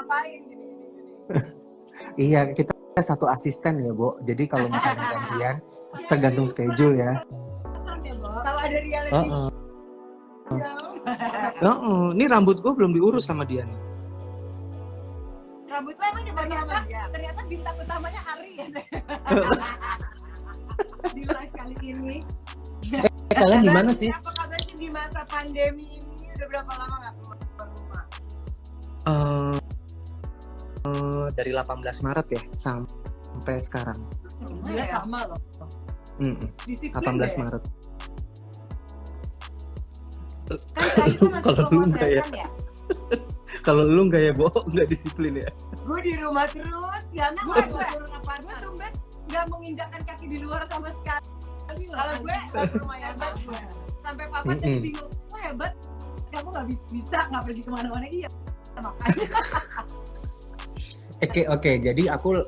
ngapain gini. Iya, kita satu asisten ya, Bo. Jadi kalau misalnya gantian, tergantung schedule ya. Kalau ada reality Heeh. Ini rambut gue belum diurus sama dia nih. rambut lo emang ternyata bintang utamanya Ari ya. Di live kali ini. Kalian gimana sih? Apa kabarnya di masa pandemi ini? Udah berapa lama nggak keluar rumah? Dari 18 Maret ya sampai sekarang. Gila sama loh. Disiplin 18 deh. Maret. Kan itu masih Kalau lu enggak ya? pemotretan ya? Kalau lu enggak ya, Bo? Enggak disiplin ya? Gue di rumah terus, ya gue turun apartemen. Gue tumben nggak menginjakkan kaki di luar sama sekali. Kalau gue lumayan gue. Sampai papa tadi bingung, wah hebat, kamu nggak bisa nggak pergi kemana-mana. Iya, makanya. Oke, jadi aku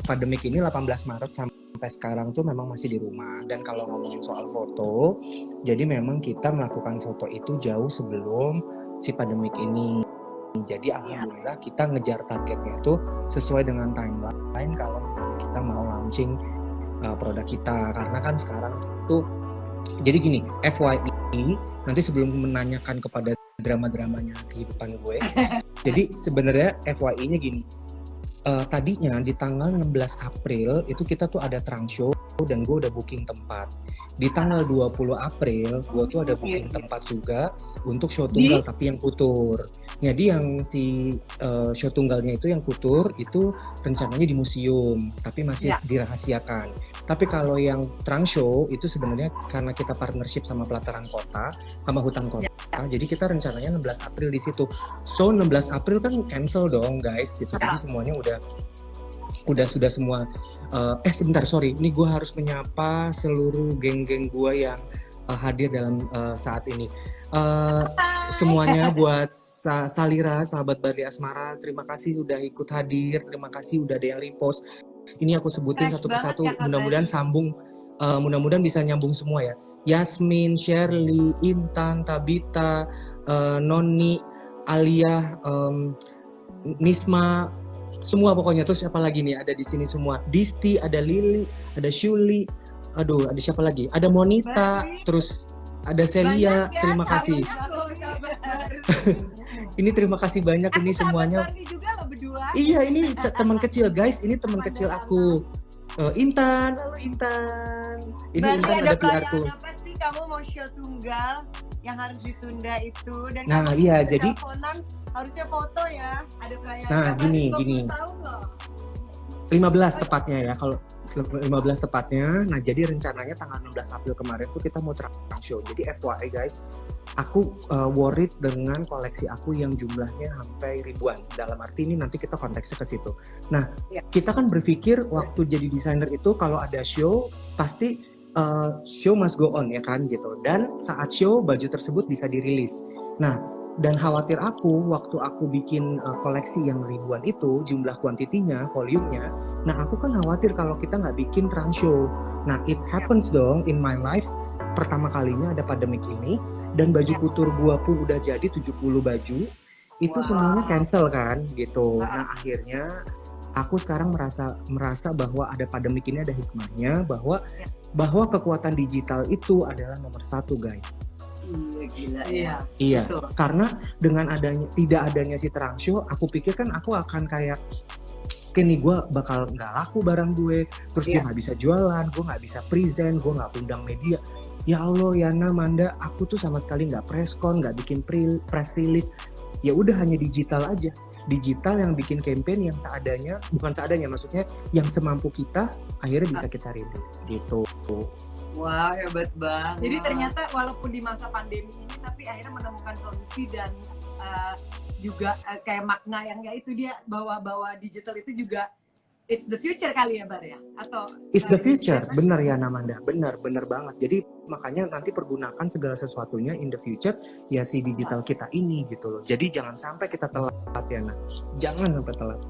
pandemik ini 18 Maret sampai sekarang tuh memang masih di rumah. Dan kalau ngomongin soal foto, jadi memang kita melakukan foto itu jauh sebelum si pandemik ini. Jadi alhamdulillah kita ngejar targetnya itu sesuai dengan timeline kalau misalnya kita mau launching produk kita. Karena kan sekarang tuh, jadi gini, FYI, nanti sebelum menanyakan kepada drama-dramanya kehidupan gue, jadi sebenarnya FYI-nya gini, tadinya di tanggal 16 April itu kita tuh ada trunk show dan gue udah booking tempat. Di tanggal 20 April gue tuh ada booking tempat juga untuk show tunggal tapi yang kutur. Jadi yang si show tunggalnya itu yang kutur itu rencananya di museum tapi masih dirahasiakan. Tapi kalau yang trunk show itu sebenarnya karena kita partnership sama pelataran kota, sama hutan kota, jadi kita rencananya 16 April di situ. So 16 April kan cancel dong guys gitu. Jadi semuanya sudah semua. Sebentar, sorry, ini gue harus menyapa seluruh geng-geng gue yang hadir dalam saat ini. Semuanya buat Salira, sahabat Barli Asmara, terima kasih sudah ikut hadir, terima kasih udah ada yang repost. Ini aku sebutin satu persatu, mudah-mudahan sambung, mudah-mudahan bisa nyambung semua ya. Yasmin, Shirley, Intan, Tabita, Noni, Alia, Nisma, semua pokoknya. Terus siapa lagi nih ada di sini semua? Disti, ada Lili, ada Shuli, aduh ada siapa lagi? Ada Monita, terus ada Celia, terima kasih. Ini terima kasih banyak ini semuanya. Iya ini teman kecil guys, ini teman kecil aku. Intan, halo Intan. Ini Intan ada PR-ku. Apa sih kamu mau show tunggal yang harus ditunda itu dan nah iya jadi harusnya foto ya, ada perayaan. Nah gini 15 tepatnya ya, kalau 15 tepatnya. Nah jadi rencananya tanggal 16 April kemarin tuh kita mau trunk show. Jadi FYI guys, aku worried dengan koleksi aku yang jumlahnya sampai ribuan. Dalam arti ini nanti kita konteksnya ke situ. Nah kita kan berpikir waktu jadi desainer itu kalau ada show pasti show must go on ya kan gitu. Dan saat show baju tersebut bisa dirilis. Nah dan khawatir aku waktu aku bikin koleksi yang ribuan itu jumlah kuantitinya, volumenya. Nah aku kan khawatir kalau kita nggak bikin trunk show. Nah it happens dong in my life. Pertama kalinya ada pandemik ini dan baju kutur gua pun udah jadi 70 baju. Itu semuanya cancel kan gitu. Nah akhirnya aku sekarang merasa bahwa ada pandemik ini ada hikmahnya bahwa kekuatan digital itu adalah nomor satu guys. Iya. Karena dengan tidak adanya si trunk show, aku pikir kan aku akan kayak nih gue bakal nggak laku barang gue, terus gue nggak bisa jualan, gue nggak bisa present, gue nggak undang media. Ya Allah, Yana, Manda, aku tuh sama sekali nggak press con, nggak bikin press release. Ya udah hanya digital aja. Digital yang bikin campaign yang bukan seadanya, maksudnya yang semampu kita, akhirnya bisa kita rilis gitu. Wah, hebat banget. Jadi ternyata walaupun di masa pandemi ini, tapi akhirnya menemukan solusi dan juga kayak makna yang itu dia bawa digital itu juga it's the future kali ya Bar ya? Atau it's the future, benar ya Namanda, benar banget. Jadi makanya nanti pergunakan segala sesuatunya in the future ya si digital kita ini gitu loh. Jadi jangan sampai kita telat ya Nah. Jangan sampai telat.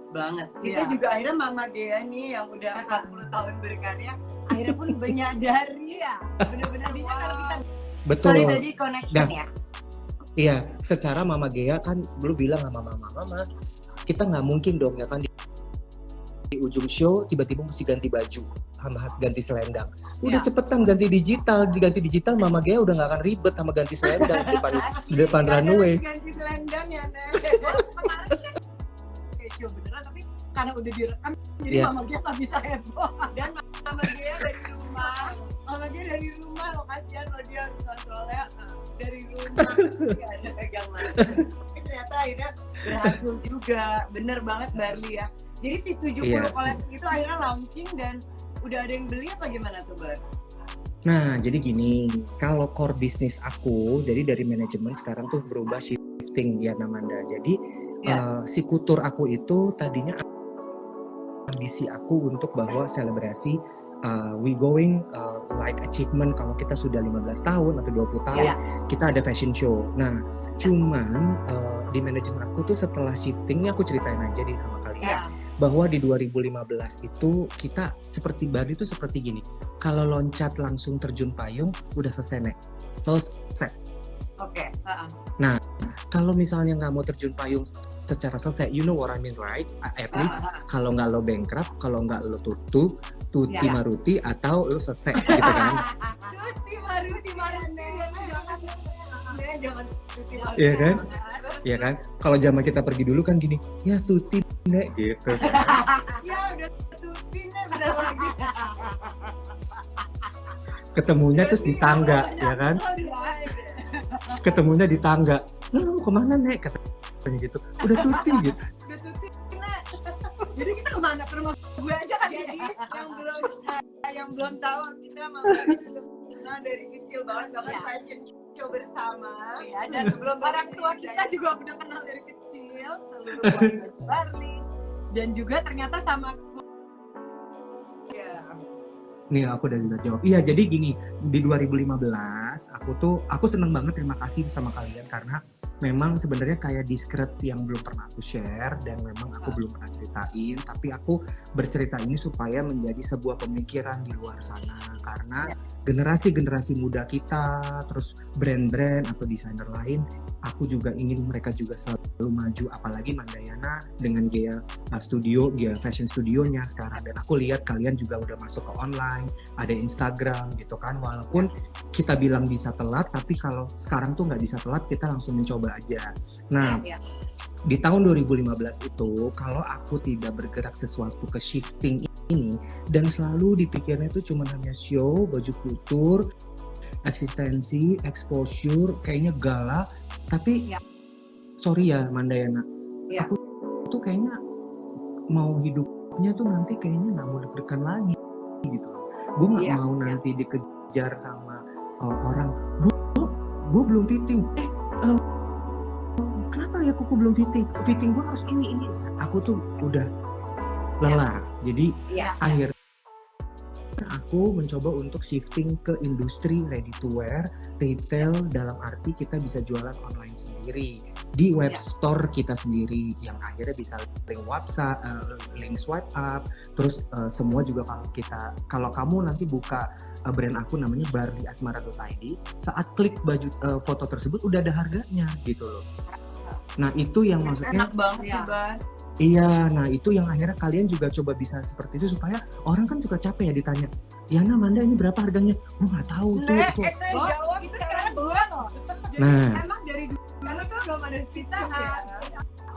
Banget. Kita juga akhirnya Mama Gea nih yang udah 40 tahun berkarya akhirnya pun menyadari ya. Benar-benar dia kalau kita betul. Sorry tadi connection ya. Iya, secara Mama Gea kan lu bilang sama mama kita nggak mungkin dong ya kan di ujung show tiba-tiba mesti ganti baju sama ganti selendang. Udah cepetan ganti digital Mama Gea udah nggak akan ribet sama ganti selendang di depan runway. Ganti selendang ya Nek. Kemarin kayak show beneran tapi karena udah direkam jadi Mama Gea nggak bisa heboh. Dan Mama Gea dari rumah lo kasihan lo dia harus kontrolnya dari rumah nggak ada pegang lagi. Ternyata akhirnya berhasil juga, bener banget Barli ya. Jadi si 70 koleksi itu akhirnya launching dan udah ada yang beli apa gimana tuh Bar? Nah jadi gini, kalau core bisnis aku, jadi dari manajemen sekarang tuh berubah shifting ya Namanda. Jadi si kultur aku itu tadinya ambisi aku untuk bahwa selebrasi we going like achievement kalau kita sudah 15 tahun atau 20 tahun kita ada fashion show. Nah cuman di manajemen aku tuh setelah shiftingnya aku ceritain aja di sama kalian bahwa di 2015 itu kita seperti Bali itu seperti gini, kalau loncat langsung terjun payung udah selesai Nek, selesai. Oke. Nah kalau misalnya nggak mau terjun payung secara selesai, you know what I mean right? At least kalau nggak lo bankrupt, kalau nggak lo tutup, tuti maruti atau lo selesai gitu kan? Tuti maruti jangan tuti maruti. Iya kan? Iya kan? Kalau zaman kita pergi dulu kan gini, ya tuti Nek gitu. Ya udah tuti Nek bener lagi. Ketemunya terus di tangga, ya kan? Ketemunya di tangga. Lo mau kemana Nek? Katanya gitu. Udah tuti gitu. Udah tuti Nek. Jadi kita kemana? Ke rumah gue aja kan ya? Yang belum tahu kita mau dari kecil banget bahkan fashion show bersama. Iya, dan sebelum orang tua kita juga udah kenal dari kecil seluruh keluarga Barli dan juga ternyata sama Nih aku udah juga jawab. Iya jadi gini, di 2015 aku seneng banget, terima kasih sama kalian karena memang sebenarnya kayak di script yang belum pernah aku share dan memang aku belum pernah ceritain, tapi aku bercerita ini supaya menjadi sebuah pemikiran di luar sana karena generasi muda kita, terus brand-brand atau desainer lain, aku juga ingin mereka juga selalu maju, apalagi Mandayana dengan Gea Studio, Gea Fashion Studionya sekarang, dan aku lihat kalian juga udah masuk ke online, ada Instagram gitu kan, walaupun kita bilang bisa telat, tapi kalau sekarang tuh nggak bisa telat, kita langsung mencoba aja. Nah di tahun 2015 itu kalau aku tidak bergerak sesuatu ke shifting ini dan selalu dipikirnya itu cuma hanya show, baju kultur, eksistensi, exposure, kayaknya gala, tapi sorry ya Mandayana, aku tuh kayaknya mau hidupnya tuh nanti kayaknya nggak mau deg-degan lagi gitu. Gue nggak mau nanti dikejar sama orang, gue belum fitting, kenapa ya kuku belum fitting gue harus ini. Aku tuh udah lelah, jadi akhirnya aku mencoba untuk shifting ke industri ready to wear, retail dalam arti kita bisa jualan online sendiri di web store kita sendiri yang akhirnya bisa link WhatsApp, link swipe up, terus semua juga kalau kamu nanti buka brand aku namanya barliasmara.id, saat klik baju foto tersebut udah ada harganya gitu loh. Nah itu yang maksudnya enak banget ya Bar. Iya, nah itu yang akhirnya kalian juga coba bisa seperti itu supaya orang kan suka capek ya ditanya, Yana Manda ini berapa harganya? Gue nggak tahu tuh. Itu jawab itu sekarang gue loh. Jadi emang dari dulu tuh belum ada cerita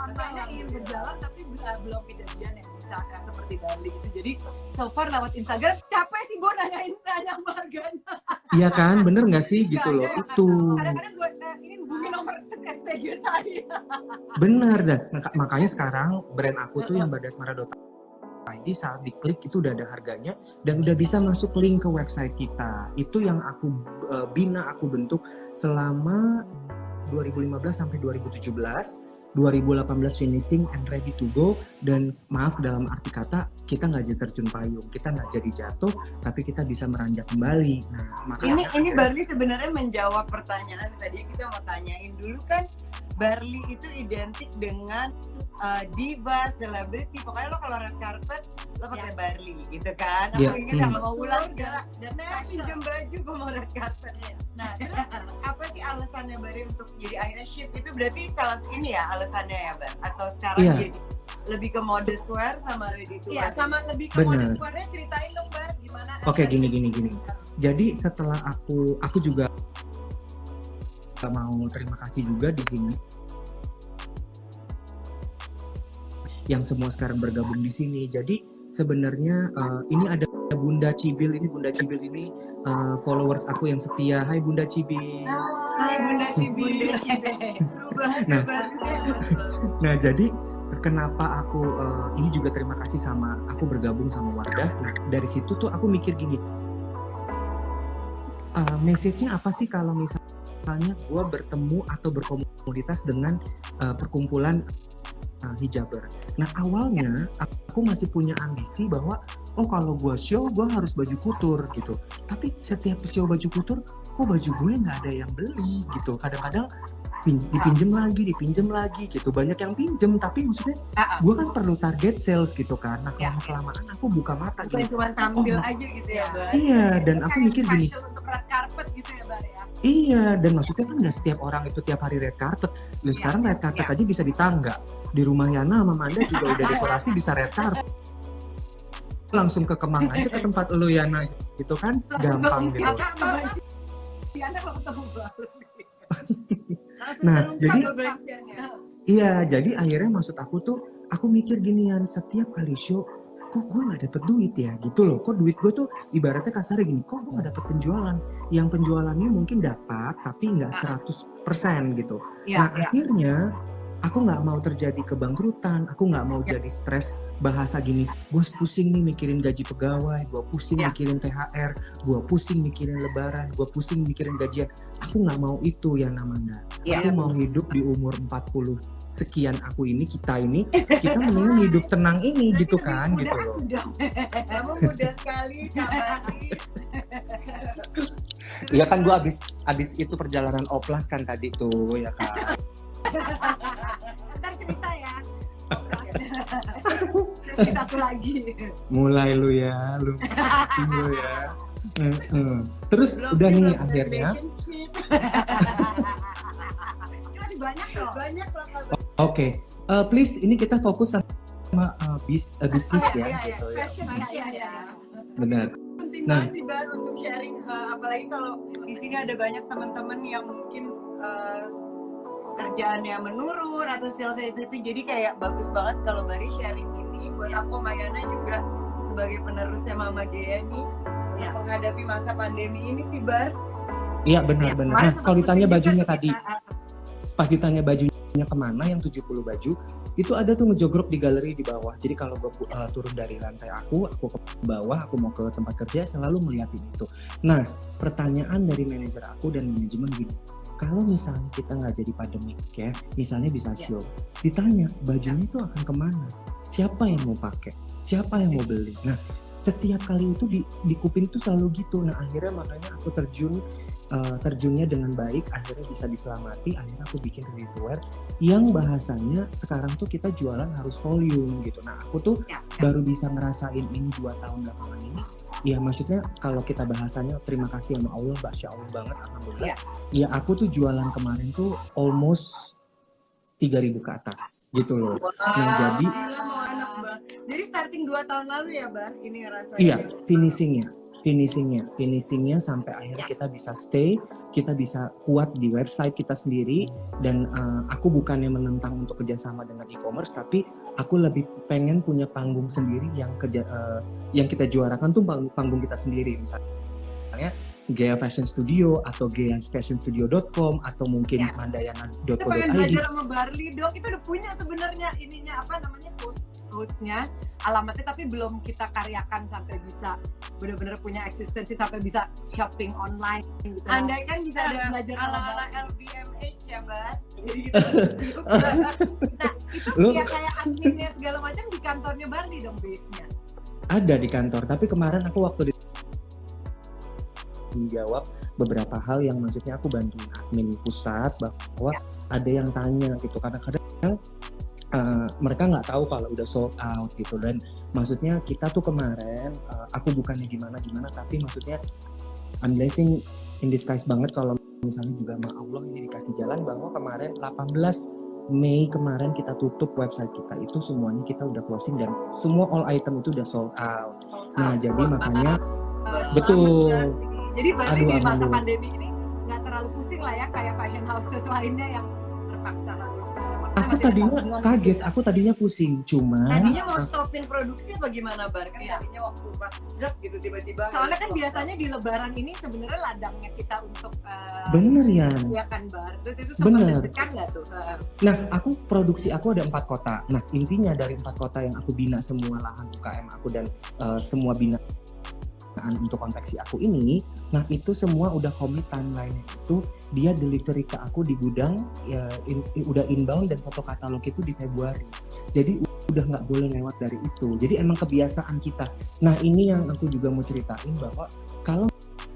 kampanye ingin berjalan tapi belum kejadian yang bisa seperti Bali gitu. Jadi so far lewat Instagram capek sih gue nanya harganya. Iya kan, bener nggak sih gitu loh itu. Kadang-kadang gue ini hubungi nomor SPG saya. Bener dah, makanya sekarang brand aku tuh yang barliasmara.id saat diklik itu udah ada harganya dan udah bisa masuk link ke website kita. Itu yang aku aku bentuk selama 2015 sampai 2017. 2018 finishing and ready to go, dan maaf dalam arti kata kita nggak jadi terjun payung, kita nggak jadi jatuh, tapi kita bisa meranjak kembali. Nah, makanya ini Barli sebenarnya menjawab pertanyaan tadi kita mau tanyain dulu kan. Barli itu identik dengan diva, selebriti, pokoknya lo kalau red carpet lo pakai Barli gitu kan. Aku ingat kalau mau ulang segala dan saya pinjam baju gue mau red carpet. Nah terus apa sih alasannya Barli untuk jadi akhirnya shift itu, berarti salah ini ya alasannya ya Bar? Atau sekarang jadi lebih ke modestwear sama ready to wear. Iya, sama lebih ke Bener. modestwear-nya ceritain dong Bar, gimana? Oke, gini. Jadi setelah aku juga mau terima kasih juga di sini yang semua sekarang bergabung di sini. Jadi sebenarnya ini ada Bunda Cibil ini followers aku yang setia. Hai Bunda Cibil. Hai Bunda Cibil. Nah, jadi kenapa aku ini juga terima kasih sama aku bergabung sama Wardah. Nah, dari situ tuh aku mikir gini, message-nya apa sih kalau misalnya gue bertemu atau berkomunitas dengan perkumpulan hijaber. Nah, awalnya aku masih punya ambisi bahwa kalau gue show gue harus baju kutur gitu. Tapi setiap show baju kutur kok baju gue nggak ada yang beli gitu. Kadang-kadang dipinjem lagi gitu. Banyak yang pinjem, tapi maksudnya gue kan perlu target sales gitu kan. Nah, kelamaan aku buka mata bukan gitu. cuma tampil aja gitu ya Bar. Iya, dan aku mikir gini, untuk red carpet gitu ya Bar ya. iya, dan maksudnya kan nggak setiap orang itu tiap hari red carpet. Dan sekarang red carpet aja bisa di tangga. Di rumah Yana sama Manda juga udah dekorasi bisa red carpet. Langsung ke Kemang aja ke tempat lu Yana gitu kan, gampang gitu. Yana kalau ketemu baru. Nah, jadi akhirnya maksud aku tuh, aku mikir ginian, setiap kali show kok gue gak dapet duit ya gitu loh. Kok duit gue tuh ibaratnya kasarnya gini, kok gue gak dapet penjualan. Yang penjualannya mungkin dapat tapi gak 100% gitu. Akhirnya aku gak mau terjadi kebangkrutan, aku gak mau jadi stres bahasa gini, gue pusing nih mikirin gaji pegawai, gue pusing mikirin THR, gue pusing mikirin lebaran, gue pusing mikirin gajian. Aku gak mau itu ya namanya. Aku mau hidup di umur 40 sekian aku ini, kita mendingan hidup tenang ini gitu kan, gitu loh. Kamu mudah sekali, Iya kan gue abis itu perjalanan oplas kan tadi tuh ya kan. Ntar cerita ya. Satu lagi. Mulai lu ya. Terus belum udah nih akhirnya. Banyak loh. Oke, please ini kita fokus sama bisnis ya gitu ya. Benar. Penting banget sih Bar untuk sharing, apalagi kalau di sini ada banyak teman-teman yang mungkin kerjaannya menurun atau salesnya itu jadi kayak bagus banget kalau Bari sharing ini buat aku Mayana juga sebagai penerusnya Mama Gea nih menghadapi masa pandemi ini sih Bar. Iya benar. Nah kalau ditanya bajunya tadi, pas ditanya bajunya kemana yang 70 baju itu ada tuh ngejogrok di galeri di bawah. Jadi kalau gue turun dari lantai aku ke bawah, aku mau ke tempat kerja selalu melihatin itu. Nah pertanyaan dari manajer aku dan manajemen gini, kalau misalnya kita nggak jadi pandemik ya, misalnya bisa show, ditanya bajunya itu akan kemana, siapa yang mau pakai, siapa yang mau beli. Nah setiap kali itu di kuping itu selalu gitu. Nah akhirnya makanya aku terjunnya dengan baik, akhirnya bisa diselamati. Akhirnya aku bikin ready to wear yang bahasanya sekarang tuh kita jualan harus volume gitu. Nah aku tuh baru bisa ngerasain ini 2 tahun belakangan ini. Ya maksudnya kalau kita bahasanya terima kasih sama Allah, Masya Allah banget, alhamdulillah. Ya aku tuh jualan kemarin tuh almost 3.000 ke atas gitu loh. Nah jadi starting 2 tahun lalu ya Bar ini ngerasain. Iya, finishingnya sampai akhirnya kita bisa stay, kita bisa kuat di website kita sendiri. Dan aku bukannya menentang untuk kerjasama dengan e-commerce, tapi aku lebih pengen punya panggung sendiri yang kita juarakan tuh panggung kita sendiri, misalnya Gea Fashion Studio atau geafashionstudio.com atau mungkin mandayana.co.id. Kita pengen belajar sama Barli dong, kita udah punya sebenarnya ininya apa namanya hostnya, alamatnya, tapi belum kita karyakan sampai bisa benar-benar punya eksistensi sampai bisa shopping online gitu. Andai kan bisa ada belajar ala-ala LVMH ya Bar. Jadi gitu. Nah itu ya kayak adminnya segala macam di kantornya Barli dong base-nya. Ada di kantor, tapi kemarin aku waktu menjawab beberapa hal yang maksudnya aku bantuin admin pusat bahwa ada yang tanya gitu, kadang-kadang mereka nggak tahu kalau udah sold out gitu. Dan maksudnya kita tuh kemarin aku bukannya gimana tapi maksudnya I'm blessing in disguise banget kalau misalnya juga sama Allah ini dikasih jalan bahwa kemarin 18 Mei kemarin kita tutup website kita itu semuanya kita udah closing dan semua all item itu udah sold out. Nah jadi makanya betul. Jadi berarti Aduh, di masa aduh. pandemi ini nggak terlalu pusing lah ya kayak fashion houses lainnya yang terpaksa harus. Aku tadinya kaget, aku tadinya pusing, cuman Tadinya mau stopin produksi apa gimana Bar? Kan Iya. tadinya waktu pas drop gitu tiba-tiba. Soalnya kan biasanya di Lebaran ini sebenarnya ladangnya kita untuk bener ya. ya kan Bar. Terus itu Bener. sempat deg-degan nggak tuh? Nah, produksi aku ada 4 kota. Nah, intinya dari 4 kota yang aku bina semua lahan UKM aku dan semua binaan untuk konveksi aku ini, nah itu semua udah komit timeline itu dia delivery ke aku di gudang, ya udah inbound dan foto katalog itu di Februari. Jadi udah nggak boleh lewat dari itu. Jadi emang kebiasaan kita. Nah ini yang aku juga mau ceritain bahwa kalau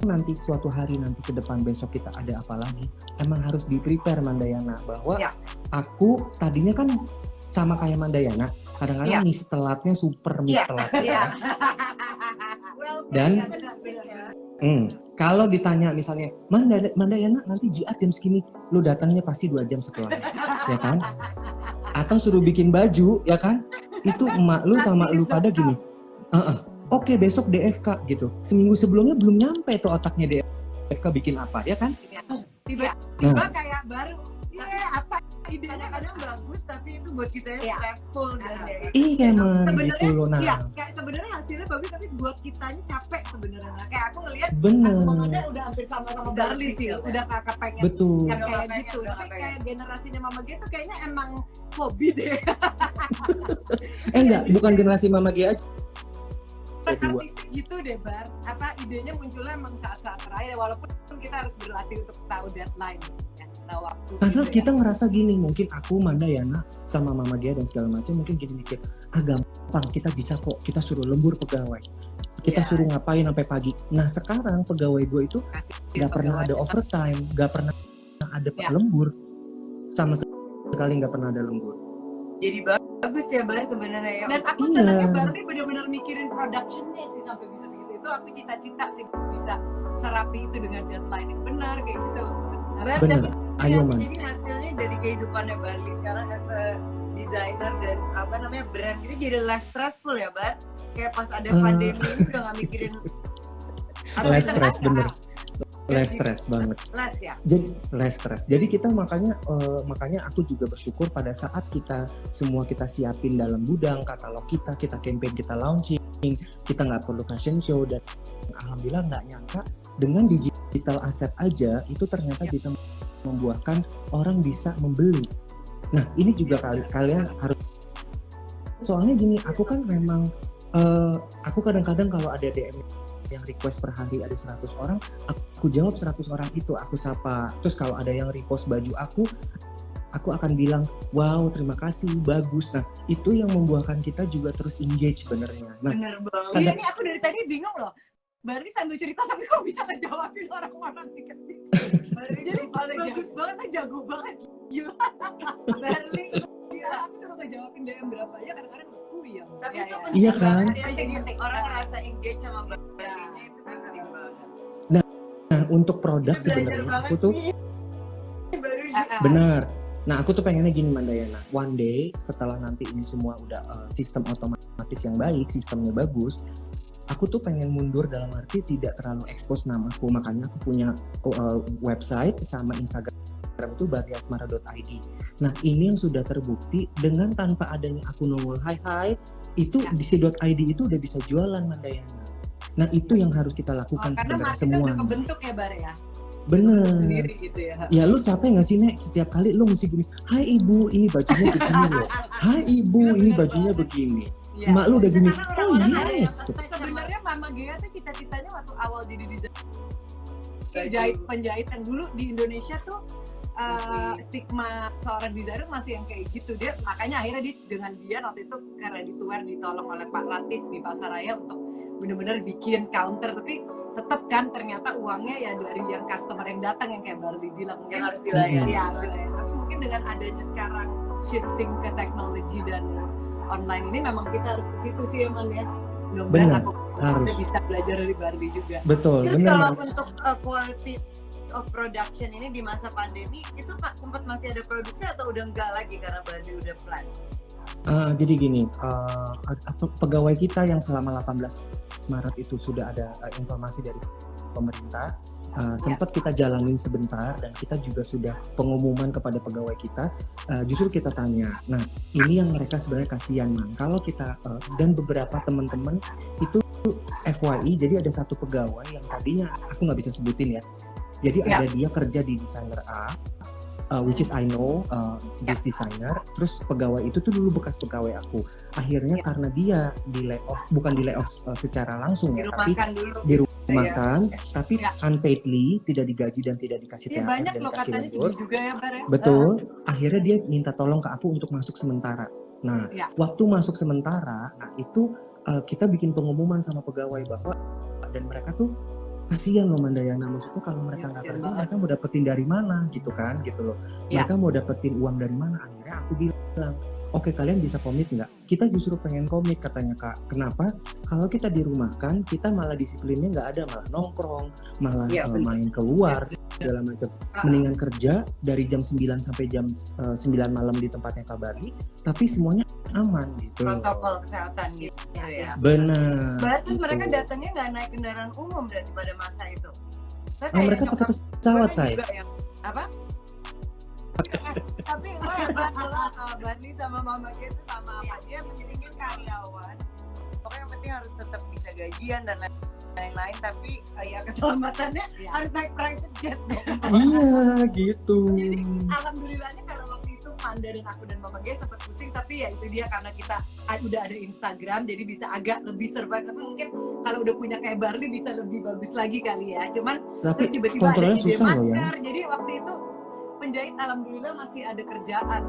nanti suatu hari nanti ke depan besok kita ada apa lagi, emang harus di prepare Mandayana bahwa Ya. aku tadinya kan sama kayak Mandayana, kadang-kadang Ya. miss telatnya super miss Ya. telat. Iya. Dan kalau ditanya misalnya Mandayana nanti JR jam segini, lu datangnya pasti 2 jam setelahnya, ya kan? Atau suruh bikin baju, ya kan? Itu emak lu sama lu pada gini, oke besok DFK gitu. Seminggu sebelumnya belum nyampe tuh otaknya DFK bikin apa, ya kan? Tiba-tiba kayak baru, apa idenya Kadang bagus tapi itu buat kita stressful dan ya. Iya man, sebenarnya gitu loh. Nah, iya, kayak sebenarnya hasilnya bagus tapi buat kitanya capek sebenarnya. Nah, kayak aku ngelihat bener, Mama udah hampir sama Barli sih, Ya. udah kakak pengen betul. yang Udah kayak pengen, gitu. udah Tapi pengen. kayak generasinya Mama Gia tuh kayaknya emang hobi deh. Enggak, bukan generasi Mama Gia aja. Kedua. Artistik gitu deh Bar. Apa idenya munculnya emang saat-saat terakhir walaupun kita harus berlatih untuk tahu deadline ya, tahu waktu. Karena gitu kita ngerasa gini, mungkin aku, Mandayana, sama Mama Gia dan segala macam mungkin gini mikir, gampang, kita bisa kok, kita suruh lembur pegawai. Kita Iya. suruh ngapain sampai pagi. Nah sekarang pegawai gue itu ya. nggak pernah ada overtime, nggak pernah ada Ya. lembur, sama sekali nggak pernah ada lembur. Jadi bagus ya Bar sebenarnya ya. Dan aku Iya. senangnya Barli benar-benar mikirin productionnya sih sampai bisa segitu. Itu aku cita-cita sih bisa serapi itu dengan deadline yang benar kayak gitu. Bar, Bener, tapi ayo man. jadi hasilnya dari kehidupannya Barli sekarang as a designer dan apa namanya brand itu jadi less stressful ya Bar. Kayak pas ada pandemi ini udah nggak mikirin. Atau Less bisa stress, nggak? bener. Less stress banget. Less ya. Jadi less stress. Jadi kita makanya aku juga bersyukur pada saat kita semua kita siapin dalam gudang katalog kita campaign, kita launching, kita nggak perlu fashion show dan alhamdulillah nggak nyangka dengan digital asset aja itu ternyata bisa membuahkan orang bisa membeli. Nah ini juga kalian harus, soalnya gini, aku kan memang aku kadang-kadang kalau ada DM yang request per hari ada 100 orang, aku jawab 100 orang itu, aku sapa. Terus kalau ada yang repost baju aku akan bilang, wow terima kasih, bagus. Nah itu yang membuahkan kita juga terus engage sebenarnya. Nah, Bener banget. Iya nih aku dari tadi bingung loh. Barli sambil cerita tapi kok bisa ngejawabin orang-orang di ketik. Jadi bagus banget, jago banget. Gila. Barli. Gila, aku suruh ngejawabin DM berapa aja kadang-kadang puyeng. Tapi Ya, itu ya. penting Iya kan? banget ya, Penting, jadi penting. orang ngerasa engage sama Barlinya itu penting banget. nah untuk produk Kita belajar sebenarnya banget aku tuh nih. Baru benar. Nah aku tuh pengennya gini Mandayana, one day setelah nanti ini semua udah sistem otomatis yang baik, sistemnya bagus, aku tuh pengen mundur dalam arti tidak terlalu expose namaku, makanya aku punya website sama Instagram itu barliasmara.id. Nah ini yang sudah terbukti dengan tanpa adanya aku nongol hai itu di si.id itu udah bisa jualan Mandayana. Nah itu yang harus kita lakukan karena sebenarnya masih semua. udah kebentuk ya Bar ya. Bener. Sendiri gitu ya. Ya lu capek gak sih Nek setiap kali lu mesti gini, hai ibu ini bajunya begini loh, hai ibu ini bajunya begini. Iya. Mak lu udah gini, Karena oh orang-orang ada yes. yang sebenarnya Mama Gia tuh cita-citanya waktu awal jadi desainer penjahit yang dulu di Indonesia tuh stigma seorang desainer masih yang kayak gitu. Dia makanya akhirnya dengan dia waktu itu karena dituar ditolong oleh Pak Latif di Pasaraya untuk benar-benar bikin counter, tapi tetap kan ternyata uangnya ya dari yang customer yang datang yang kayak Barli bilang yang harus dilayani. dilayani. Ya, dilayani. Tapi mungkin dengan adanya sekarang shifting ke teknologi dan online ini memang kita harus ke situ sih emang ya. Mudah-mudahan Benar, aku harus. bisa belajar dari Barli juga. Betul, Terus bener kalau Mak. untuk quality of production ini di masa pandemi itu sempat masih ada produksi atau udah enggak lagi karena Barbie udah plan? Jadi gini, pegawai kita yang selama 18 Maret itu sudah ada informasi dari pemerintah, sempat kita jalanin sebentar dan kita juga sudah pengumuman kepada pegawai kita, justru kita tanya, nah ini yang mereka sebenarnya kasihan man, kalau kita dan beberapa teman-teman itu FYI, jadi ada satu pegawai yang tadinya aku nggak bisa sebutin ya, jadi ada dia kerja di desainer A, which is I know this designer, terus pegawai itu tuh dulu bekas pegawai aku. Akhirnya karena dia di layoff, bukan di layoff secara langsung ya, tapi dirumahkan, tapi unpaidly, tidak digaji dan tidak dikasih THR dan dikasih lembur. Juga ya, Bar, ya? Betul. Akhirnya dia minta tolong ke aku untuk masuk sementara. Nah, waktu masuk sementara, nah itu kita bikin pengumuman sama pegawai bahwa dan mereka tuh kasihan loh Mandayana, maksudnya kalau mereka nggak kerja mereka mau dapetin dari mana gitu kan, gitu loh. Mereka mau dapetin uang dari mana. Akhirnya aku bilang, oke kalian bisa komit nggak? Kita justru pengen komit katanya Kak. Kenapa? Kalau kita dirumahkan kita malah disiplinnya nggak ada, malah nongkrong, malah main keluar segala macam. Mendingan kerja dari jam 9 sampai jam 9 malam di tempatnya Kak Barli, tapi semuanya aman gitu. Protokol kesehatan gitu ya. Benar. Berarti gitu. Mereka datangnya nggak naik kendaraan umum berarti pada masa itu. Mereka pakai pesawat saya. Apa? Tapi lo hebat lah, Barli sama Mama G itu sama apa? Dia mengiringin karyawan. Pokoknya yang penting harus tetap bisa gajian dan lain-lain, tapi ya keselamatannya harus naik private jet dong. Iya gitu. Jadi alhamdulillahnya kalau waktu itu Manda dan aku dan Mama G sempat pusing, tapi ya itu dia karena kita udah ada Instagram jadi bisa agak lebih survive. Tapi mungkin kalau udah punya kayak Barli bisa lebih bagus lagi kali ya. Cuman tapi terus tiba-tiba ada kontrolnya ide susah loh ya. masker. Jadi waktu itu penjahit alhamdulillah masih ada kerjaan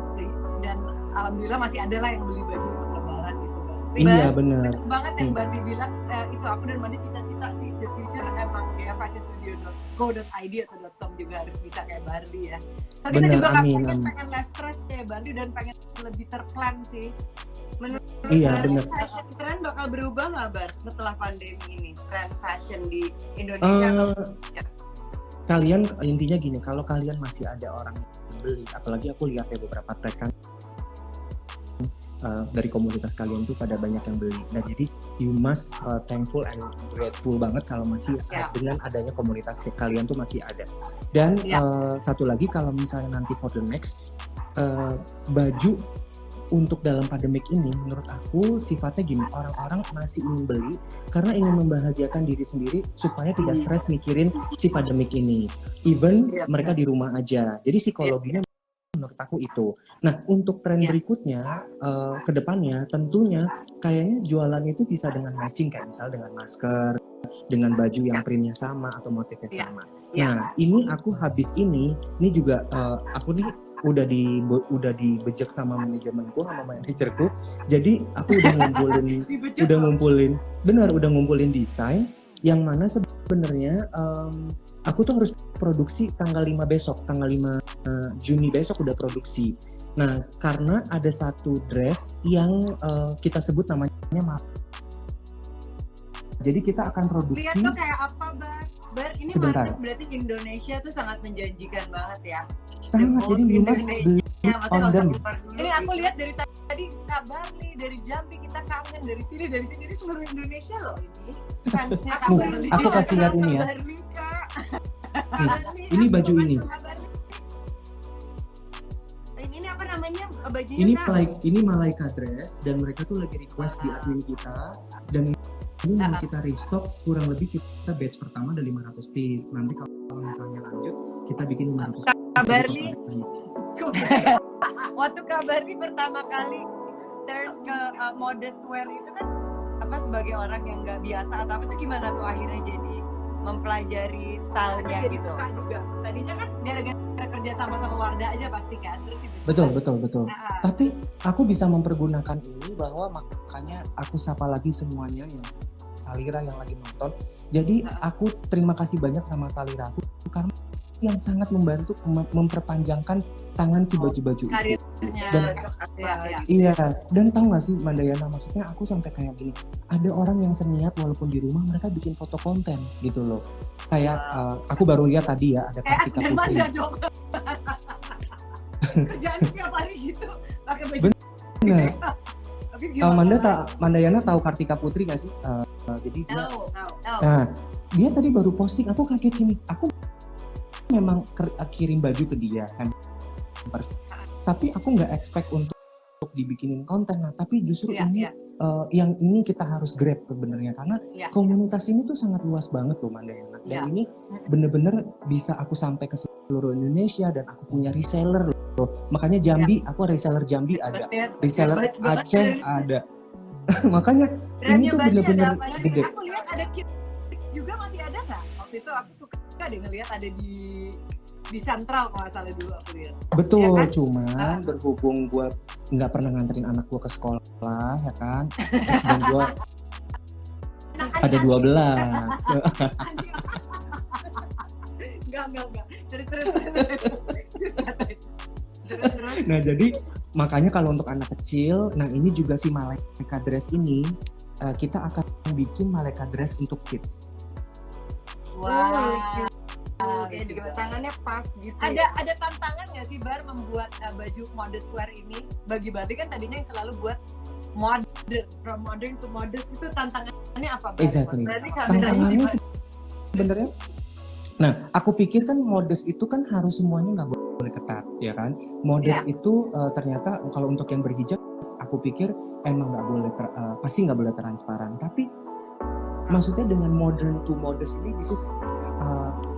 dan alhamdulillah masih ada lah yang beli baju untuk lebaran gitu kan. Iya benar. Banget yang Barli bilang itu aku dan Mandi cita-cita sih the future emang ya fashionstudio.co.id atau .com juga harus bisa kayak Barli ya. So kita Benar, juga amin. pengen less stress kayak Barli dan pengen lebih terplan sih. Menurut Iya, Barli, benar. Fashion trend bakal berubah nggak Bar setelah pandemi ini? Trend fashion di Indonesia atau Kalian intinya gini, kalau kalian masih ada orang yang beli, apalagi aku lihat ya beberapa tag kan dari komunitas kalian tuh pada banyak yang beli. Nah jadi you must thankful and grateful banget kalau masih dengan adanya komunitas kalian tuh masih ada. Dan satu lagi kalau misalnya nanti for the next baju untuk dalam pandemik ini menurut aku sifatnya gini, orang-orang masih ingin beli karena ingin membahagiakan diri sendiri supaya tidak stres mikirin si pandemik ini, even mereka di rumah aja. Jadi psikologinya menurut aku itu. Nah untuk tren berikutnya ke depannya tentunya kayaknya jualan itu bisa dengan matching, kayak misal dengan masker, dengan baju yang printnya sama atau motifnya sama. Nah ini aku habis ini juga aku nih udah dibejek sama manajemenku sama manajerku, jadi aku udah ngumpulin desain yang mana sebenarnya aku tuh harus produksi tanggal 5 besok, tanggal 5 Juni besok udah produksi. Nah karena ada satu dress yang kita sebut namanya jadi kita akan produksi. Lihat tuh kayak apa Bar ini sebentar. Berarti Indonesia tuh sangat menjanjikan banget ya. Sangat, jadi you must beli on them. Ini aku lihat dari tadi kabar nih dari Jambi, kita kangen dari sini ini seluruh Indonesia loh ini. Fansnya Kabarli. Aku kasih lihat ini ya. Ini baju ini. Ini apa namanya bajunya? Ini Malaika dress dan mereka tuh lagi request di admin kita dan ini mau kita restock kurang lebih kita batch pertama ada 500 piece. Nanti kalau misalnya lanjut kita bikin 500 piece. Kabarli. Waktu Kabarli pertama kali turn ke modest wear itu kan apa sebagai orang yang nggak biasa atau apa itu gimana tuh akhirnya jadi mempelajari stylenya gitu. Suka juga. Tadinya kan gara-gara kerja sama Wardah aja pasti kan. Betul. Tapi aku bisa mempergunakan ini bahwa makanya aku sapa lagi semuanya yang Salira yang lagi nonton. Jadi aku terima kasih banyak sama Salira aku karena yang sangat membantu memperpanjangkan tangan si baju-baju itu. Dan iya, dan tahu nggak sih Mandayana, maksudnya aku sampai kayak gini, ada orang yang seniat walaupun di rumah mereka bikin foto konten gitu loh. kayak aku baru lihat tadi ya ada Kartika dan Putri. Manda dong. Kerjaan tiap hari gitu, pakai baju. Bener. Tapi gimana? Mandayana tahu Kartika Putri nggak sih? Jadi dia, Tahu. nah dia tadi baru posting, aku kaget gini, aku memang kirim baju ke dia hampers, tapi aku nggak expect untuk dibikinin konten. Nah tapi justru ini yang ini kita harus grab sebenarnya karena komunitas ini tuh sangat luas banget loh Mandayana, dan ini bener-bener bisa aku sampai ke seluruh Indonesia dan aku punya reseller loh. Makanya Jambi, aku reseller Jambi ada, reseller Aceh ada. Makanya ini tuh bener-bener gede. Aku lihat ada kids juga, masih ada nggak? Waktu itu aku suka deh ngelihat ada di Sentral kalau nggak salah dulu aku lihat. Betul, ya kan? cuman berhubung gue nggak pernah nganterin anak gue ke sekolah, ya kan, dan gue ada 12. Enggak. Terus. Nah jadi makanya kalau untuk anak kecil, nah ini juga si Maleka Dress ini kita akan bikin Maleka Dress untuk kids. Wow. Kayak juga tangannya pas gitu. Ada tantangan nggak sih Bar membuat baju modest wear ini? Bagi Barli kan tadinya yang selalu buat from modern to modest, itu tantangannya apa Bar? Exactly. Tantangannya sebenarnya, nah aku pikir kan modest itu kan harus semuanya nggak boleh ketat, ya kan? Modest itu ternyata kalau untuk yang berhijab, aku pikir emang nggak boleh pasti nggak boleh transparan. Tapi maksudnya dengan modern to modest ini, this is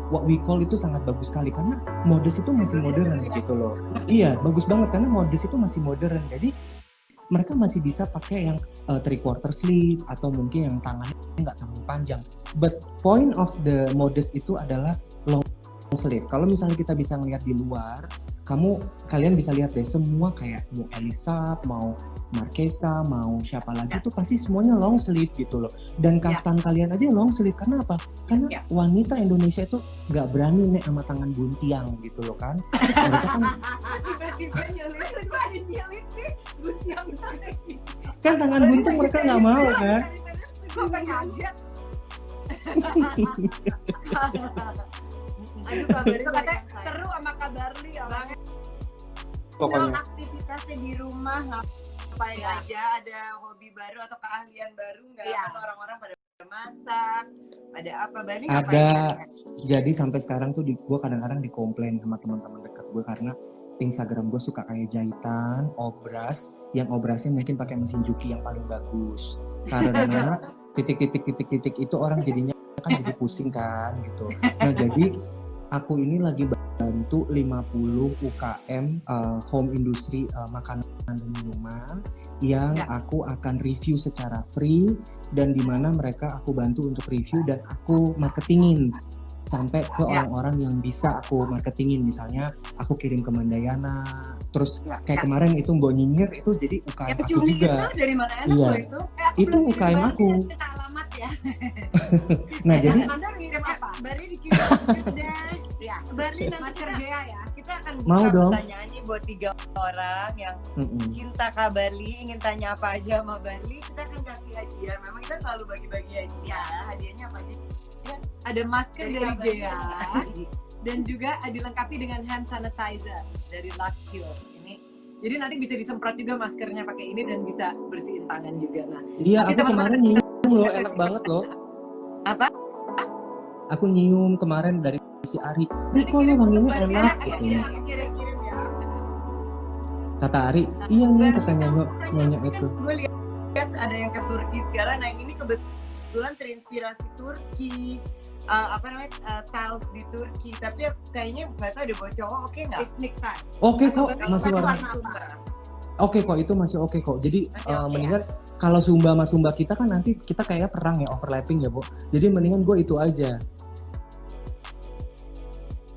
what we call itu sangat bagus sekali karena modest itu masih modern gitu loh. Iya, bagus banget karena modest itu masih modern. Jadi mereka masih bisa pakai yang 3/4 sleeve atau mungkin yang tangannya nggak terlalu panjang. But point of the modest itu adalah long sleeve. Kalau misalnya kita bisa ngeliat di luar, kalian bisa lihat deh semua kayak mau Elisa, mau Marquesa, mau siapa lagi itu pasti semuanya long sleeve gitu loh. Dan kaftan kalian aja long sleeve, karena apa? Karena wanita Indonesia itu nggak berani nih sama tangan buntiang gitu loh kan. Mereka kan tangan buntung mereka nggak mau kan. Aduh, kabarnya katanya seru sama Kabarli orangnya. Pokoknya aktivitasnya di rumah ngapain aja, ada hobi baru atau keahlian baru nggak? Kan orang-orang pada masak, pada apa, Bani ngapain? Ada. Jadi sampai sekarang tuh gue kadang-kadang dikomplain sama teman-teman dekat gue karena Instagram gue suka kayak jahitan, obras, yang obrasnya mungkin pakai mesin Juki yang paling bagus. Karena titik-titik itu orang jadinya kan jadi pusing kan gitu. Nah jadi aku ini lagi bantu 50 UKM home industry makanan dan minuman yang aku akan review secara free, dan dimana mereka aku bantu untuk review dan aku marketingin sampai ke orang-orang yang bisa aku marketingin. Misalnya aku kirim ke Mandayana, terus kayak kemarin itu Mbok Nyinyir itu jadi UKM aku juga. Itu dari mana enak iya. Itu? Itu UKM aku. Alamat ya. Nah jadi Anda ngirim apa? Bari dikirim deh. Ya, Bari nanti kita akan mau buka dong pertanyaannya buat 3 orang yang cinta Kak Barli, ingin tanya apa aja sama Barli, kita akan kasih hadiah. Memang kita selalu bagi-bagi hadiah. Hadiahnya apa aja? Ada masker dari Gea dan juga dilengkapi dengan hand sanitizer dari Love Cure. Ini jadi nanti bisa disemprot juga maskernya pakai ini dan bisa bersihin tangan juga. Nah, iya, aku kemarin nyium loh, enak banget loh. Apa? Aku nyium kemarin dari si Ari. Kok lo wanginya enak gitu. Kirim ya. Kata Ari, iya nih katanya nyonya itu. Gue lihat ada yang ke Turki sekarang. Nah ini kebetulan terinspirasi Turki. Tiles di Turki, tapi kayaknya nggak tahu deh buat cowok oke nggak? Oke kok, masih warna. Oke kok, itu masih oke kok. Jadi mendingan kalau Sumba sama Sumba kita kan nanti kita kayak perang ya, overlapping ya Bu. Jadi mendingan gue itu aja.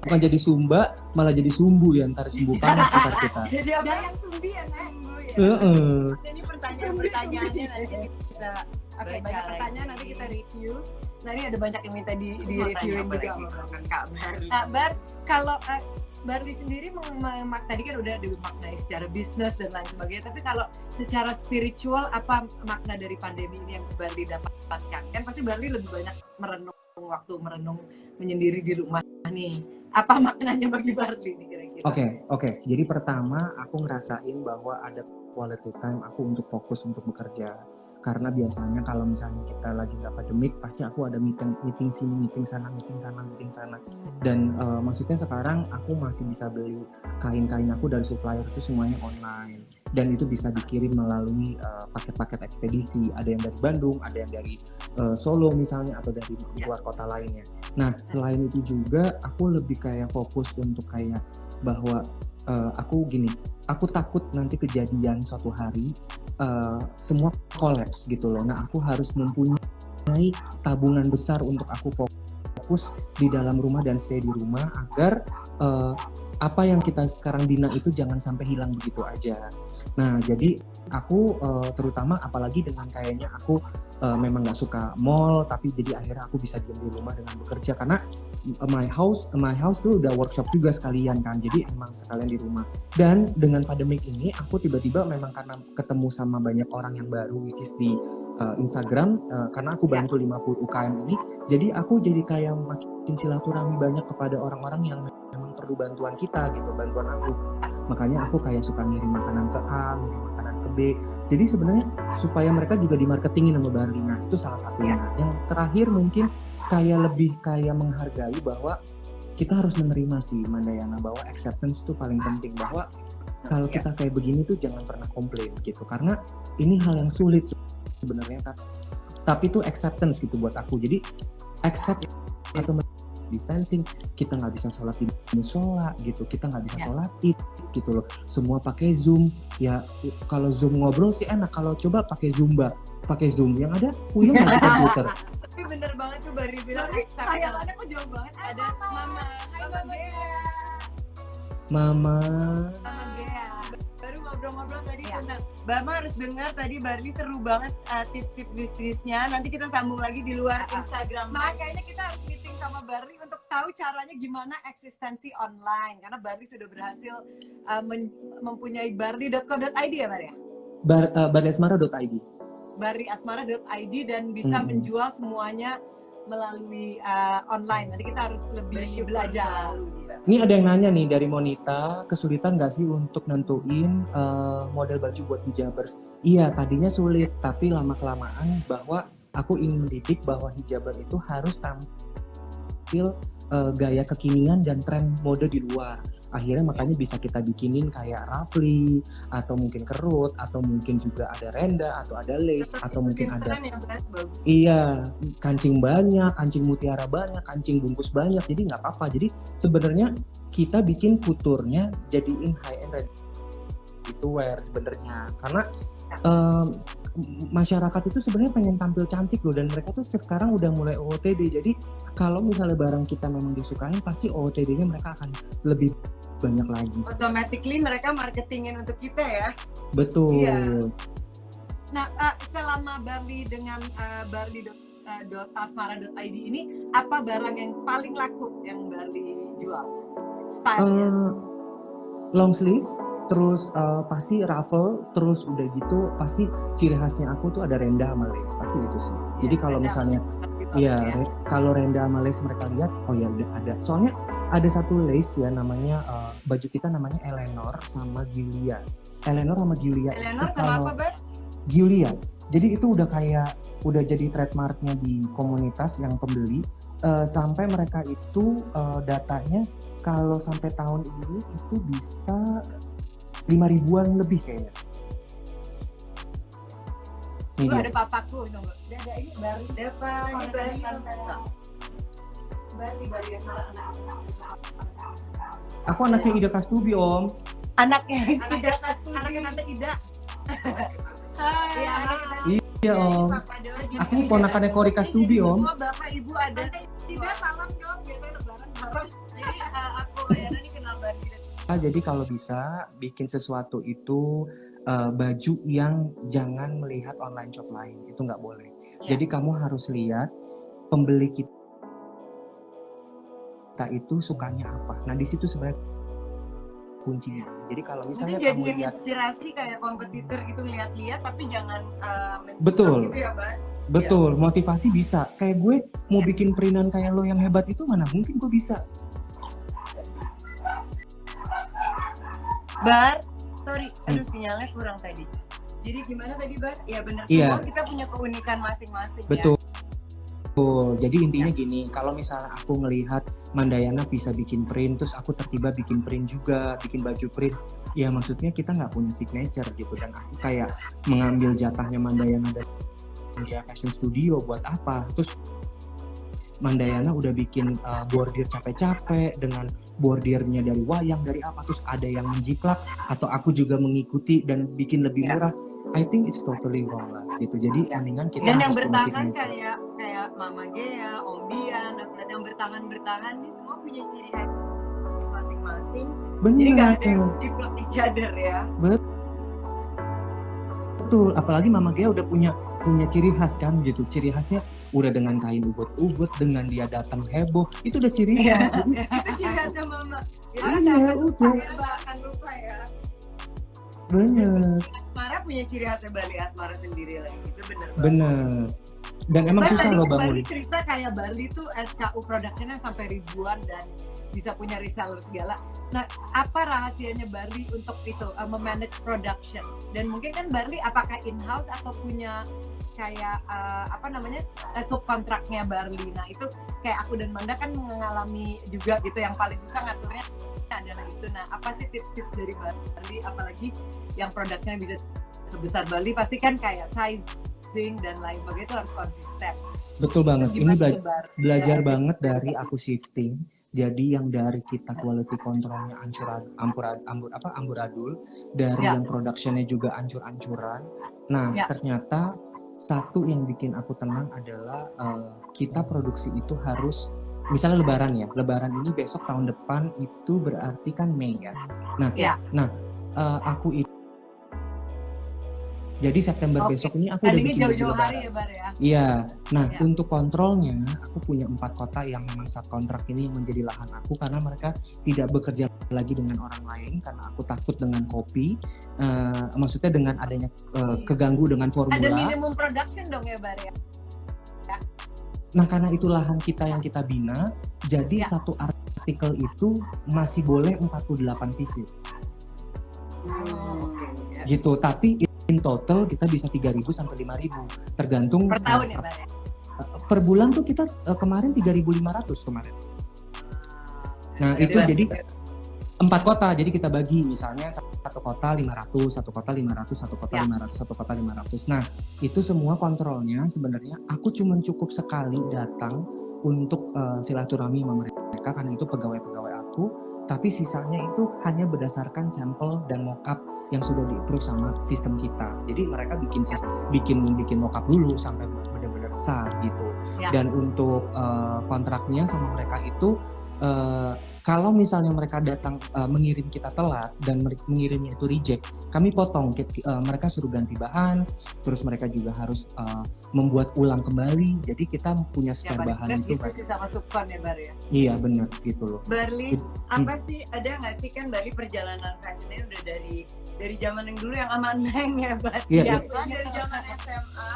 Bukan jadi Sumba, malah jadi Sumbu ya, ntar Sumbu panas ntar kita. Jadi apa yang Sumbi ya, Sumbu ya. Ini pertanyaan-pertanyaannya nanti kita. Oke, banyak pertanyaan nanti kita review. Nah ini ada banyak yang minta di reviewin juga. Kak Bar. Bar, kalau Barli sendiri tadi kan udah dimaknai secara bisnis dan lain sebagainya, tapi kalau secara spiritual apa makna dari pandemi ini yang Barli dapatkan? Kan pasti Barli lebih banyak merenung menyendiri di rumah nih. Apa maknanya bagi Barli nih kira-kira? Oke. Jadi pertama aku ngerasain bahwa ada quality time aku untuk fokus untuk bekerja. Karena biasanya kalau misalnya kita lagi nggak pandemik, pasti aku ada meeting sini, meeting sana. Dan maksudnya sekarang aku masih bisa beli kain-kain aku dari supplier itu semuanya online. Dan itu bisa dikirim melalui paket-paket ekspedisi. Ada yang dari Bandung, ada yang dari Solo misalnya, atau dari luar kota lainnya. Nah, selain itu juga aku lebih kayak fokus untuk kayak bahwa aku takut nanti kejadian suatu hari semua kolaps gitu loh. Nah, aku harus mempunyai tabungan besar untuk aku fokus di dalam rumah dan stay di rumah agar apa yang kita sekarang bina itu jangan sampai hilang begitu aja. Nah, jadi aku terutama apalagi dengan kayaknya aku memang nggak suka mall, tapi jadi akhirnya aku bisa diam di rumah dengan bekerja karena my house tuh udah workshop juga sekalian kan, jadi emang sekalian di rumah. Dan dengan pandemik ini aku tiba-tiba memang karena ketemu sama banyak orang yang baru which is di Instagram, karena aku bantu 50 UKM ini, jadi aku jadi kayak makin silaturahmi banyak kepada orang-orang yang memang perlu bantuan kita gitu, bantuan aku. Makanya aku kayak suka ngirim makanan ke A, ngirim makanan ke B. Jadi sebenarnya supaya mereka juga dimarketingin sama Barli. Nah, itu salah satunya. Yang terakhir mungkin kayak lebih kayak menghargai bahwa kita harus menerima sih Mandayana, bahwa acceptance itu paling penting, bahwa kalau kita kayak begini tuh jangan pernah komplain gitu, karena ini hal yang sulit sebenarnya, tapi itu acceptance gitu buat aku. Jadi accept atau distancing, kita nggak bisa sholat di musola gitu, kita nggak bisa sholat id gitu loh, semua pakai Zoom. Ya kalau Zoom ngobrol sih enak, kalau coba pakai Zumba, pakai Zoom yang ada puyeng di komputer. Tapi bener banget tuh Barli bilang Khayalannya kok jauh banget. Ada Mama Gea. Baru ngobrol-ngobrol tadi tentang Bama harus dengar tadi Barli seru banget tips-tips bisnisnya. Nanti kita sambung lagi di luar Instagram. Makanya kita harus meeting sama Barli untuk tahu caranya gimana eksistensi online, karena Barli sudah berhasil mempunyai barli.co.id ya Bar ya? barliasmara.id. barliasmara.id dan bisa menjual semuanya melalui online. Nanti kita harus lebih belajar. Ini ada yang nanya nih dari Monita, kesulitan nggak sih untuk nentuin model baju buat hijabers? Iya, tadinya sulit, tapi lama-kelamaan bahwa aku ingin mendidik bahwa hijaber itu harus tampil gaya kekinian dan tren mode di luar. Akhirnya makanya bisa kita bikinin kayak rafli, atau mungkin kerut, atau mungkin juga ada renda, atau ada lace, atau mungkin ada kancing banyak, kancing mutiara banyak, kancing bungkus banyak. Jadi nggak apa-apa. Jadi sebenarnya kita bikin futurnya jadiin high end ready to wear sebenarnya, karena masyarakat itu sebenarnya pengen tampil cantik loh, dan mereka tuh sekarang udah mulai OOTD. Jadi kalau misalnya barang kita memang disukain, pasti OOTD-nya mereka akan lebih banyak lagi. Automatically mereka marketingin untuk kita ya. Betul. Iya. Nah, selama Barli dengan barli.asmara.id ini, apa barang yang paling laku yang Barli jual? Stylenya? Long sleeve, terus pasti ruffle, terus udah gitu pasti ciri khasnya aku tuh ada renda sama lace, pasti itu sih. Jadi kalau misalnya kalau renda sama lace mereka lihat, oh ya udah ada. Soalnya ada satu lace ya namanya baju kita namanya Eleanor sama Giulia. Eleanor sama Giulia. Eleanor sama apa, Bar? Giulia. Jadi itu udah jadi trademarknya di komunitas yang pembeli, sampai mereka itu datanya kalau sampai tahun ini itu bisa 5.000-an lebih kayaknya. Ini ada papaku, nunggu. Ada ini Barli. Aku anaknya Ida Kastubi, Om. Anaknya Ida. Iya, Om. Aku ponakannya Kori Kastubi, Om. Semua bapak ibu ada. Tidak, salam dong. Biasanya lebaran bareng. Jadi aku Yana nih kenal Barli. Jadi kalau bisa bikin sesuatu itu baju yang jangan melihat online shop lain, itu nggak boleh. Jadi kamu harus lihat pembeli kita itu sukanya apa. Nah di situ sebenarnya kuncinya. Jadi kalau Mungkin misalnya jadi kamu yang lihat, inspirasi kayak kompetitor gitu lihat-lihat tapi jangan betul, gitu ya, Mbak. betul, motivasi bisa. Kayak gue mau bikin perintan kayak lo yang hebat itu mana mungkin gue bisa. Bar, sorry, aduh sinyalnya kurang tadi. Jadi gimana tadi, Bar? Ya benar, Iya. semua kita punya keunikan masing-masing. Betul. Ya. Jadi intinya gini, kalau misalnya aku ngelihat Mandayana bisa bikin print, terus aku tertiba bikin print juga, bikin baju print, ya maksudnya kita nggak punya signature gitu, dan aku kayak mengambil jatahnya Mandayana dari dia fashion studio buat apa? Terus Mandayana udah bikin bordir capek-capek dengan bordirnya dari wayang, dari apa, terus ada yang menjiplak, atau aku juga mengikuti dan bikin lebih murah. I think it's totally wrong lah gitu. Jadi mendingan kita Dan harus yang punya bertahan signature. kayak Mama Gea, Om Bian, yang bertahan nih semua punya ciri khas masing-masing. Jadi nggak ada yang Bener, jiplak each other ya. betul. Apalagi Mama Gea udah punya ciri khas kan gitu. Ciri khasnya udah dengan kain ubud-ubud, dengan dia datang heboh, itu udah ciri khas. Jadi Itu ciri khasnya Mama. iya, udah. Bahkan lupa ya. Bener. Asmara punya ciri khasnya Bali Asmara sendiri lagi. Itu bener. Bener. Dan emang susah loh bangun. Bali cerita kayak Bali tuh SKU production-nya sampai ribuan dan bisa punya reseller segala. Nah, apa rahasianya Bali untuk itu memanage production? Dan mungkin kan Bali apakah in-house atau punya kayak subkontraknya Bali? Nah, itu kayak aku dan Manda kan mengalami juga gitu, yang paling susah ngaturnya adalah itu. Nah, apa sih tips-tips dari Bali, apalagi yang produknya bisa sebesar Bali, pasti kan kayak sizing dan lain sebagainya itu harus konsisten. Betul banget. Ini belajar Ya, banget dari aku shifting. Jadi yang dari kita quality controlnya amburadul, dari yang productionnya juga ancur-ancuran. Nah, ternyata satu yang bikin aku tenang adalah kita produksi itu harus, misalnya Lebaran ya, Lebaran ini besok tahun depan itu berarti kan Mei ya. Nah, aku itu jadi September besok ini aku udah bikin baju jauh-jauh Lebaran. hari ya, Bar ya. Iya. Nah, untuk kontrolnya aku punya 4 kota yang memang subkontrak ini yang menjadi lahan aku, karena mereka tidak bekerja lagi dengan orang lain karena aku takut dengan kopi. Maksudnya dengan adanya keganggu dengan formula. Ada minimum production dong ya, Bar ya. Nah, karena itu lahan kita yang kita bina, jadi satu artikel itu masih boleh 48 pieces. Gitu, tapi in total kita bisa 3.000 sampai 5.000 tergantung per tahun ya, Bar ya. Per bulan tuh kita kemarin 3.500 kemarin. Nah, itu jadi 4 kota, jadi kita bagi misalnya satu kota 500, satu kota 500, satu kota 500, satu kota 500. Nah, itu semua kontrolnya sebenarnya aku cuma cukup sekali datang untuk silaturahmi sama mereka karena itu pegawai-pegawai aku, tapi sisanya itu hanya berdasarkan sampel dan mockup yang sudah di-approve sama sistem kita. Jadi mereka bikin mockup dulu sampai benar-benar sah gitu. Dan untuk kontraknya sama mereka itu kalau misalnya mereka datang mengirim kita telat dan mengirimnya itu reject, kami potong. Mereka suruh ganti bahan, terus mereka juga harus membuat ulang kembali. Jadi kita punya spare bahan itu. Gitu sih sama subkon ya, Bar ya. Iya benar gitu loh. Barli, apa sih, ada nggak sih kan Barli perjalanan fashionnya udah dari zaman yang dulu yang aman neng ya, Bar? Iya. Dari zaman SMA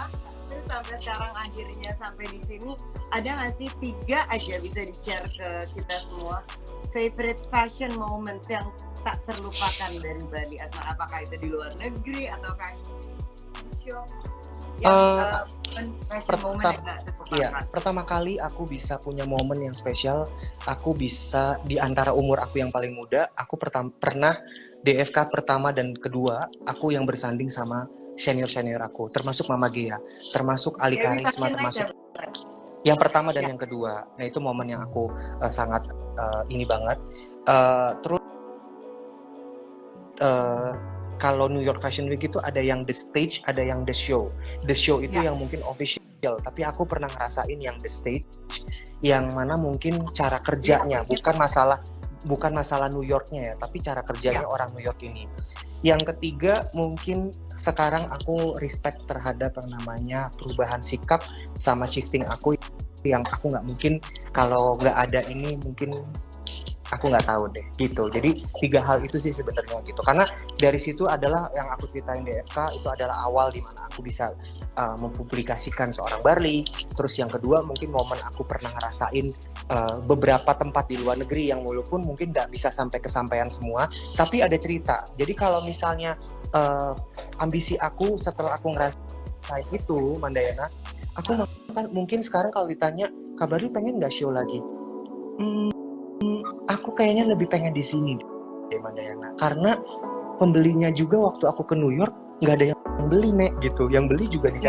terus sampai sekarang akhirnya sampai di sini, ada nggak sih 3 aja bisa di-share ke kita semua favorite fashion moments yang tak terlupakan dari Bali? Apakah itu di luar negeri atau fashion show? Pertama kali aku bisa punya momen yang spesial. Aku bisa di antara umur aku yang paling muda, aku pernah DFK pertama dan kedua, aku yang bersanding sama senior aku, termasuk Mama Gea, termasuk Ali Karisma, termasuk yang pertama dan yang kedua. Nah, itu momen yang aku sangat ini banget. Terus kalau New York Fashion Week itu ada yang the stage, ada yang the show. The show itu yang mungkin official, tapi aku pernah ngerasain yang the stage, yang mana mungkin cara kerjanya bukan masalah New Yorknya ya, tapi cara kerjanya orang New York ini. Yang ketiga mungkin sekarang aku respect terhadap yang namanya perubahan sikap sama shifting aku, yang aku nggak mungkin kalau nggak ada ini mungkin Aku nggak tahu deh gitu. Jadi 3 hal itu sih sebenarnya gitu. Karena dari situ adalah yang aku ceritain di FK, itu adalah awal di mana aku bisa mempublikasikan seorang Barli. Terus yang kedua mungkin momen aku pernah ngerasain beberapa tempat di luar negeri yang walaupun mungkin nggak bisa sampai kesampaian semua, tapi ada cerita. Jadi kalau misalnya ambisi aku setelah aku ngerasain itu, Mandayana, aku mungkin sekarang kalau ditanya, Kak Barli pengen nggak show lagi? Aku kayaknya lebih pengen di sini deh, Mandayana. Karena pembelinya juga waktu aku ke New York nggak ada yang beli, Nek, gitu. Yang beli juga di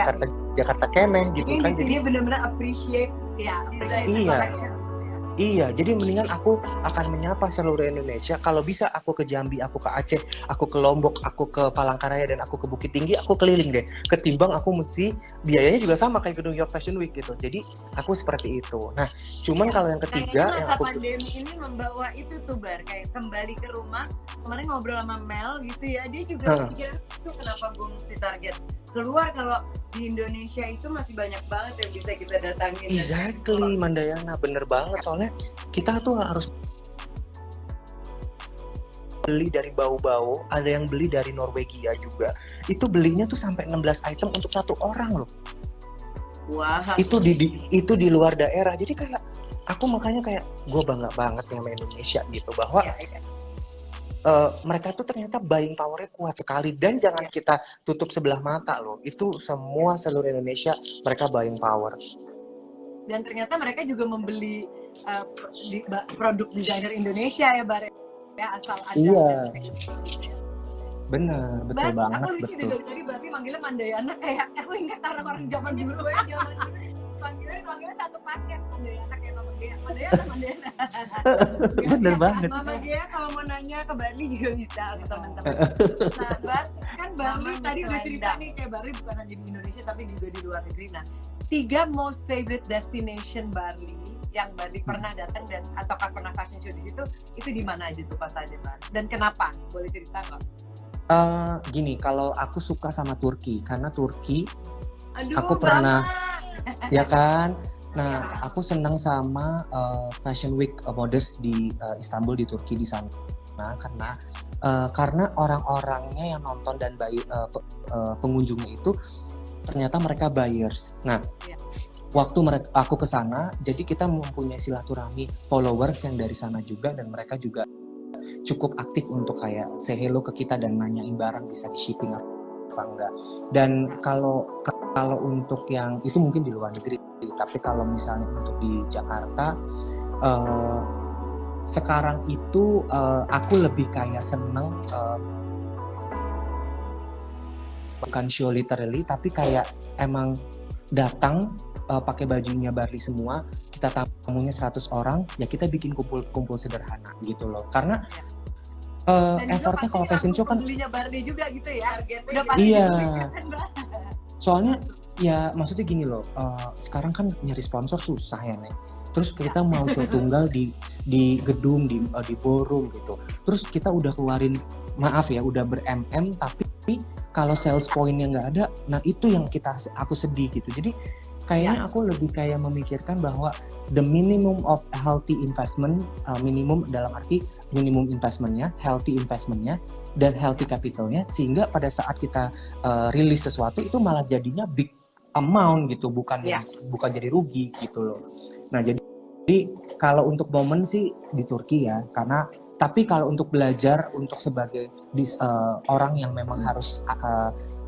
Jakarta keneh gitu ini kan. Jadi benar-benar appreciate Iya. Iya, jadi mendingan aku akan menyapa seluruh Indonesia. Kalau bisa aku ke Jambi, aku ke Aceh, aku ke Lombok, aku ke Palangkaraya, dan aku ke Bukit Tinggi, aku keliling deh. Ketimbang aku mesti, biayanya juga sama kayak ke New York Fashion Week gitu. Jadi aku seperti itu. Nah, cuman kalau yang ketiga yang aku... pandemi ini membawa itu tuh Bar, kayak kembali ke rumah. Kemarin ngobrol sama Mel gitu ya, dia juga pikir itu kenapa gue mesti target keluar kalau di Indonesia itu masih banyak banget yang bisa kita datangin. Exactly, Mandayana, bener banget. Soalnya kita tuh harus beli dari bau-bau, ada yang beli dari Norwegia juga. Itu belinya tuh sampai 16 item untuk satu orang loh. Wah. Itu di luar daerah. Jadi kayak aku makanya kayak gue bangga banget sama Indonesia gitu, bahwa mereka tuh ternyata buying power-nya kuat sekali, dan jangan kita tutup sebelah mata loh. Itu semua seluruh Indonesia mereka buying power. Dan ternyata mereka juga membeli produk desainer Indonesia ya, Bar, ya, asal ada. Iya. Benar, betul banget. Aku lucu deh, tadi berarti manggilnya Mandayana, kayak aku ingat orang-orang zaman dulu ya, zaman dulu manggilnya satu paket, Mandayana kayak Mama Gea. Mandayana. Bener banget. Mama Gea kalau mau nanya ke Barli juga bisa ke teman-teman. Nah, kan Barli tadi udah cerita nih, kayak Barli bukan hanya di Indonesia tapi juga di luar negeri. Nah, 3 most favorite destination Barli yang Barli pernah datang dan ataukah pernah fashion show di situ, itu di mana aja tuh pas aja, Bar? Dan kenapa? Boleh cerita nggak? Gini, kalau aku suka sama Turki, karena Turki aku Aduh, pernah, ya kan. Nah, aku senang sama Fashion Week Modest di Istanbul di Turki di sana, karena orang-orangnya yang nonton dan pengunjungnya itu ternyata mereka buyers. Nah, waktu aku ke sana, jadi kita mempunyai silaturahmi followers yang dari sana juga, dan mereka juga cukup aktif untuk kayak say hello ke kita dan nanyain barang bisa di shipping apa enggak. Dan kalau untuk yang itu mungkin di luar negeri, tapi kalau misalnya untuk di Jakarta sekarang itu aku lebih kayak seneng bukan show literally, tapi kayak emang datang pakai bajunya Barli semua, kita tamunya 100 orang, ya kita bikin kumpul sederhana gitu loh. Karena effortnya kalau fashion show kan belinya Barli juga gitu ya. Udah pasti iya. kan, Soalnya ya maksudnya gini loh, sekarang kan nyari sponsor susah ya, Nek. Terus kita mau show tunggal di gedung, di ballroom gitu. Terus kita udah keluarin, maaf ya, udah ber-MM, tapi kalau sales point-nya nggak ada, nah itu yang aku sedih gitu. Jadi kayaknya aku lebih kayak memikirkan bahwa the minimum of healthy investment, minimum dalam arti minimum investmentnya, healthy investmentnya, dan healthy capitalnya, sehingga pada saat kita rilis sesuatu itu malah jadinya big amount gitu, bukan jadi rugi gitu loh. Nah jadi kalau untuk momen sih di Turki ya, tapi kalau untuk belajar untuk sebagai orang yang memang harus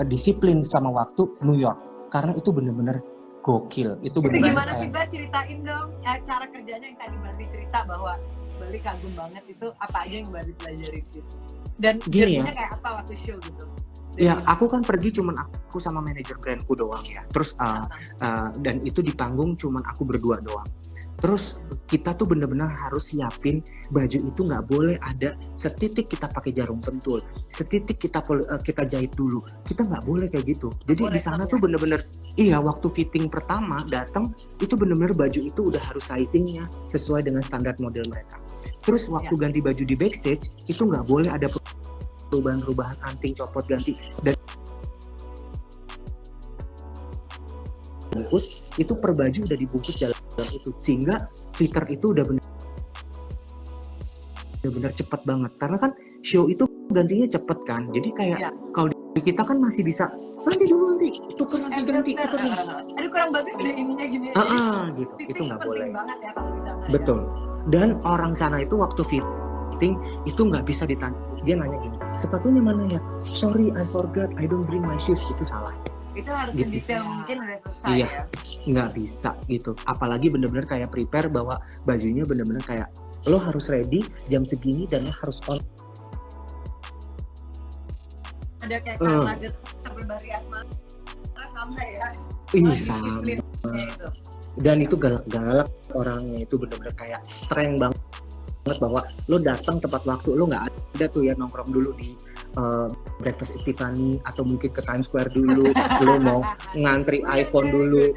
disiplin sama waktu, New York, karena itu bener-bener gokil. Itu benar-benar gimana sih, Mbak? Ceritain dong cara kerjanya yang tadi Barli cerita, bahwa Barli kagum banget, itu apa aja yang Barli pelajari gitu. Dan gini ya, kayak apa waktu show gitu. Ya, aku kan pergi cuman aku sama manajer brandku doang ya. Terus dan itu di panggung cuman aku berdua doang. Terus kita tuh bener-bener harus siapin baju itu, nggak boleh ada setitik kita pakai jarum pentul, setitik kita jahit dulu. Kita nggak boleh kayak gitu. Jadi di sana tuh bener-bener, waktu fitting pertama datang itu bener-bener baju itu udah harus sizingnya sesuai dengan standar model mereka. Terus waktu ganti baju di backstage itu nggak boleh ada perubahan anting, copot, ganti, dan bungkus itu per baju udah dibungkus dalam itu, sehingga fitter itu udah benar bener-bener cepet banget. Karena kan show itu gantinya cepet kan. Jadi kayak Iya. kalau di kita kan masih bisa nanti dulu nanti tuker lagi ganti bener, tuker lagi. aduh kurang bagus deh ininya gini. Gitu. Itu nggak boleh. Penting banget ya kalau bisa. Betul. Dan orang sana itu waktu fitting itu nggak bisa ditanya. Dia nanya gini, sepatunya mana ya? Sorry, I forgot. I don't bring my shoes. Itu salah. Itu harus Gitu. sedetail mungkin udah selesai Iya. ya. Nggak bisa gitu. Apalagi bener-bener kayak prepare bahwa bajunya bener-bener kayak lo harus ready jam segini dan lo harus on. Ada kayak Karla sampai Bari Asmara sama ya. Sama. Disiplinnya itu. Dan itu galak-galak orangnya, itu bener-bener kayak strength banget bahwa lo datang tepat waktu, lo nggak ada tuh ya nongkrong dulu di Breakfast at Tiffany atau mungkin ke Times Square dulu, lo mau ngantri iPhone dulu,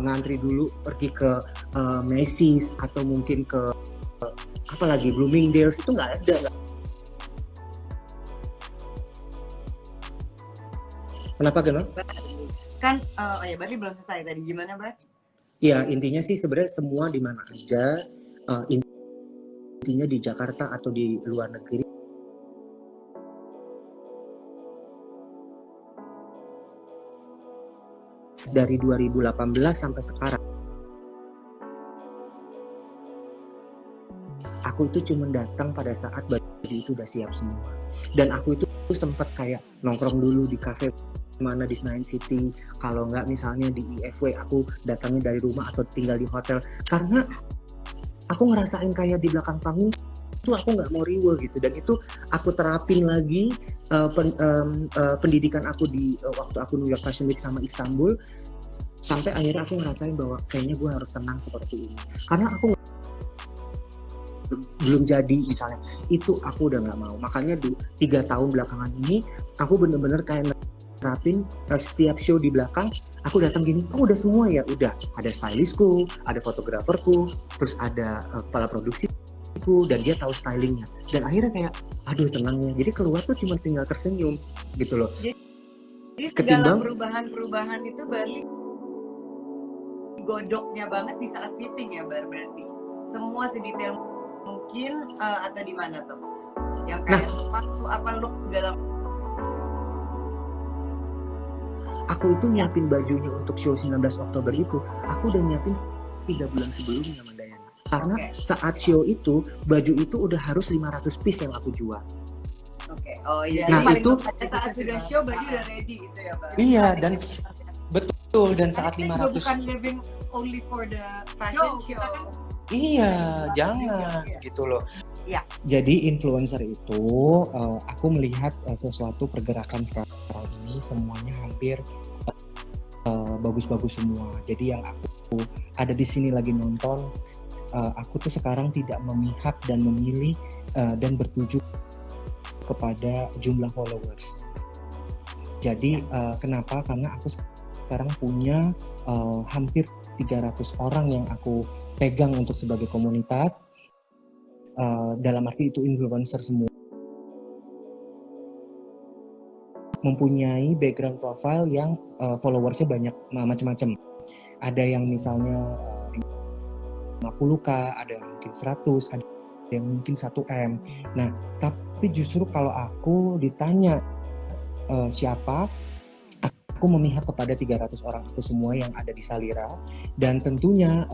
ngantri dulu pergi ke Macy's atau mungkin ke apa lagi Bloomingdale's, itu nggak ada. Kenapa Genol? Kan ya berarti belum selesai tadi, gimana Bar? Ya intinya sih sebenarnya semua di mana aja, intinya di Jakarta atau di luar negeri, dari 2018 sampai sekarang aku itu cuma datang pada saat baju itu udah siap semua. Dan aku itu sempat kayak nongkrong dulu di cafe mana di Senayan City, kalau nggak misalnya di IFW aku datangnya dari rumah atau tinggal di hotel, karena aku ngerasain kayak di belakang panggung itu aku nggak mau riweh gitu. Dan itu aku terapin lagi pendidikan aku di waktu aku New York Fashion Week sama Istanbul, sampai akhirnya aku ngerasain bahwa kayaknya gue harus tenang seperti ini, karena aku belum jadi misalnya itu aku udah nggak mau. Makanya 3 tahun belakangan ini aku bener-bener kayak nerapin setiap show di belakang aku datang gini, oh udah semua ya, udah ada stylistku, ada fotograferku, terus ada kepala produksiku, dan dia tahu stylingnya. Dan akhirnya kayak aduh tenangnya, jadi keluar tuh cuma tinggal tersenyum gitu loh. Jadi segala Ketimbang perubahan itu berarti godoknya banget di saat fitting ya Bar, berarti semua sedetail mungkin atau di mana tuh yang kayak waktu apa look segala. aku itu nyiapin bajunya untuk show 19 Oktober itu, aku udah nyiapin 3 bulan sebelumnya sama Dayana. Karena saat show itu, baju itu udah harus 500 piece yang aku jual. Oke. Oh iya. Nah, Jadi itu- pada saat sudah show baju udah ready gitu ya Bar. Iya, dan betul, dan saat Kita juga 500 bukan living only for the Fashion show. show. iya, jangan gitu loh. Iya. Jadi influencer itu aku melihat sesuatu pergerakan sekarang ini semuanya hampir bagus-bagus semua. Jadi yang aku ada di sini lagi nonton, aku tuh sekarang tidak memihak dan memilih dan bertuju kepada jumlah followers. Jadi kenapa? Karena aku sekarang punya hampir 300 orang yang aku pegang untuk sebagai komunitas. Dalam arti itu influencer semua, mempunyai background profile yang followersnya banyak macam-macam. Ada yang misalnya 50k, ada yang mungkin 100, ada yang mungkin 1M. Nah, tapi justru kalau aku ditanya siapa, aku memihak kepada 300 orang itu semua yang ada di Salira. Dan tentunya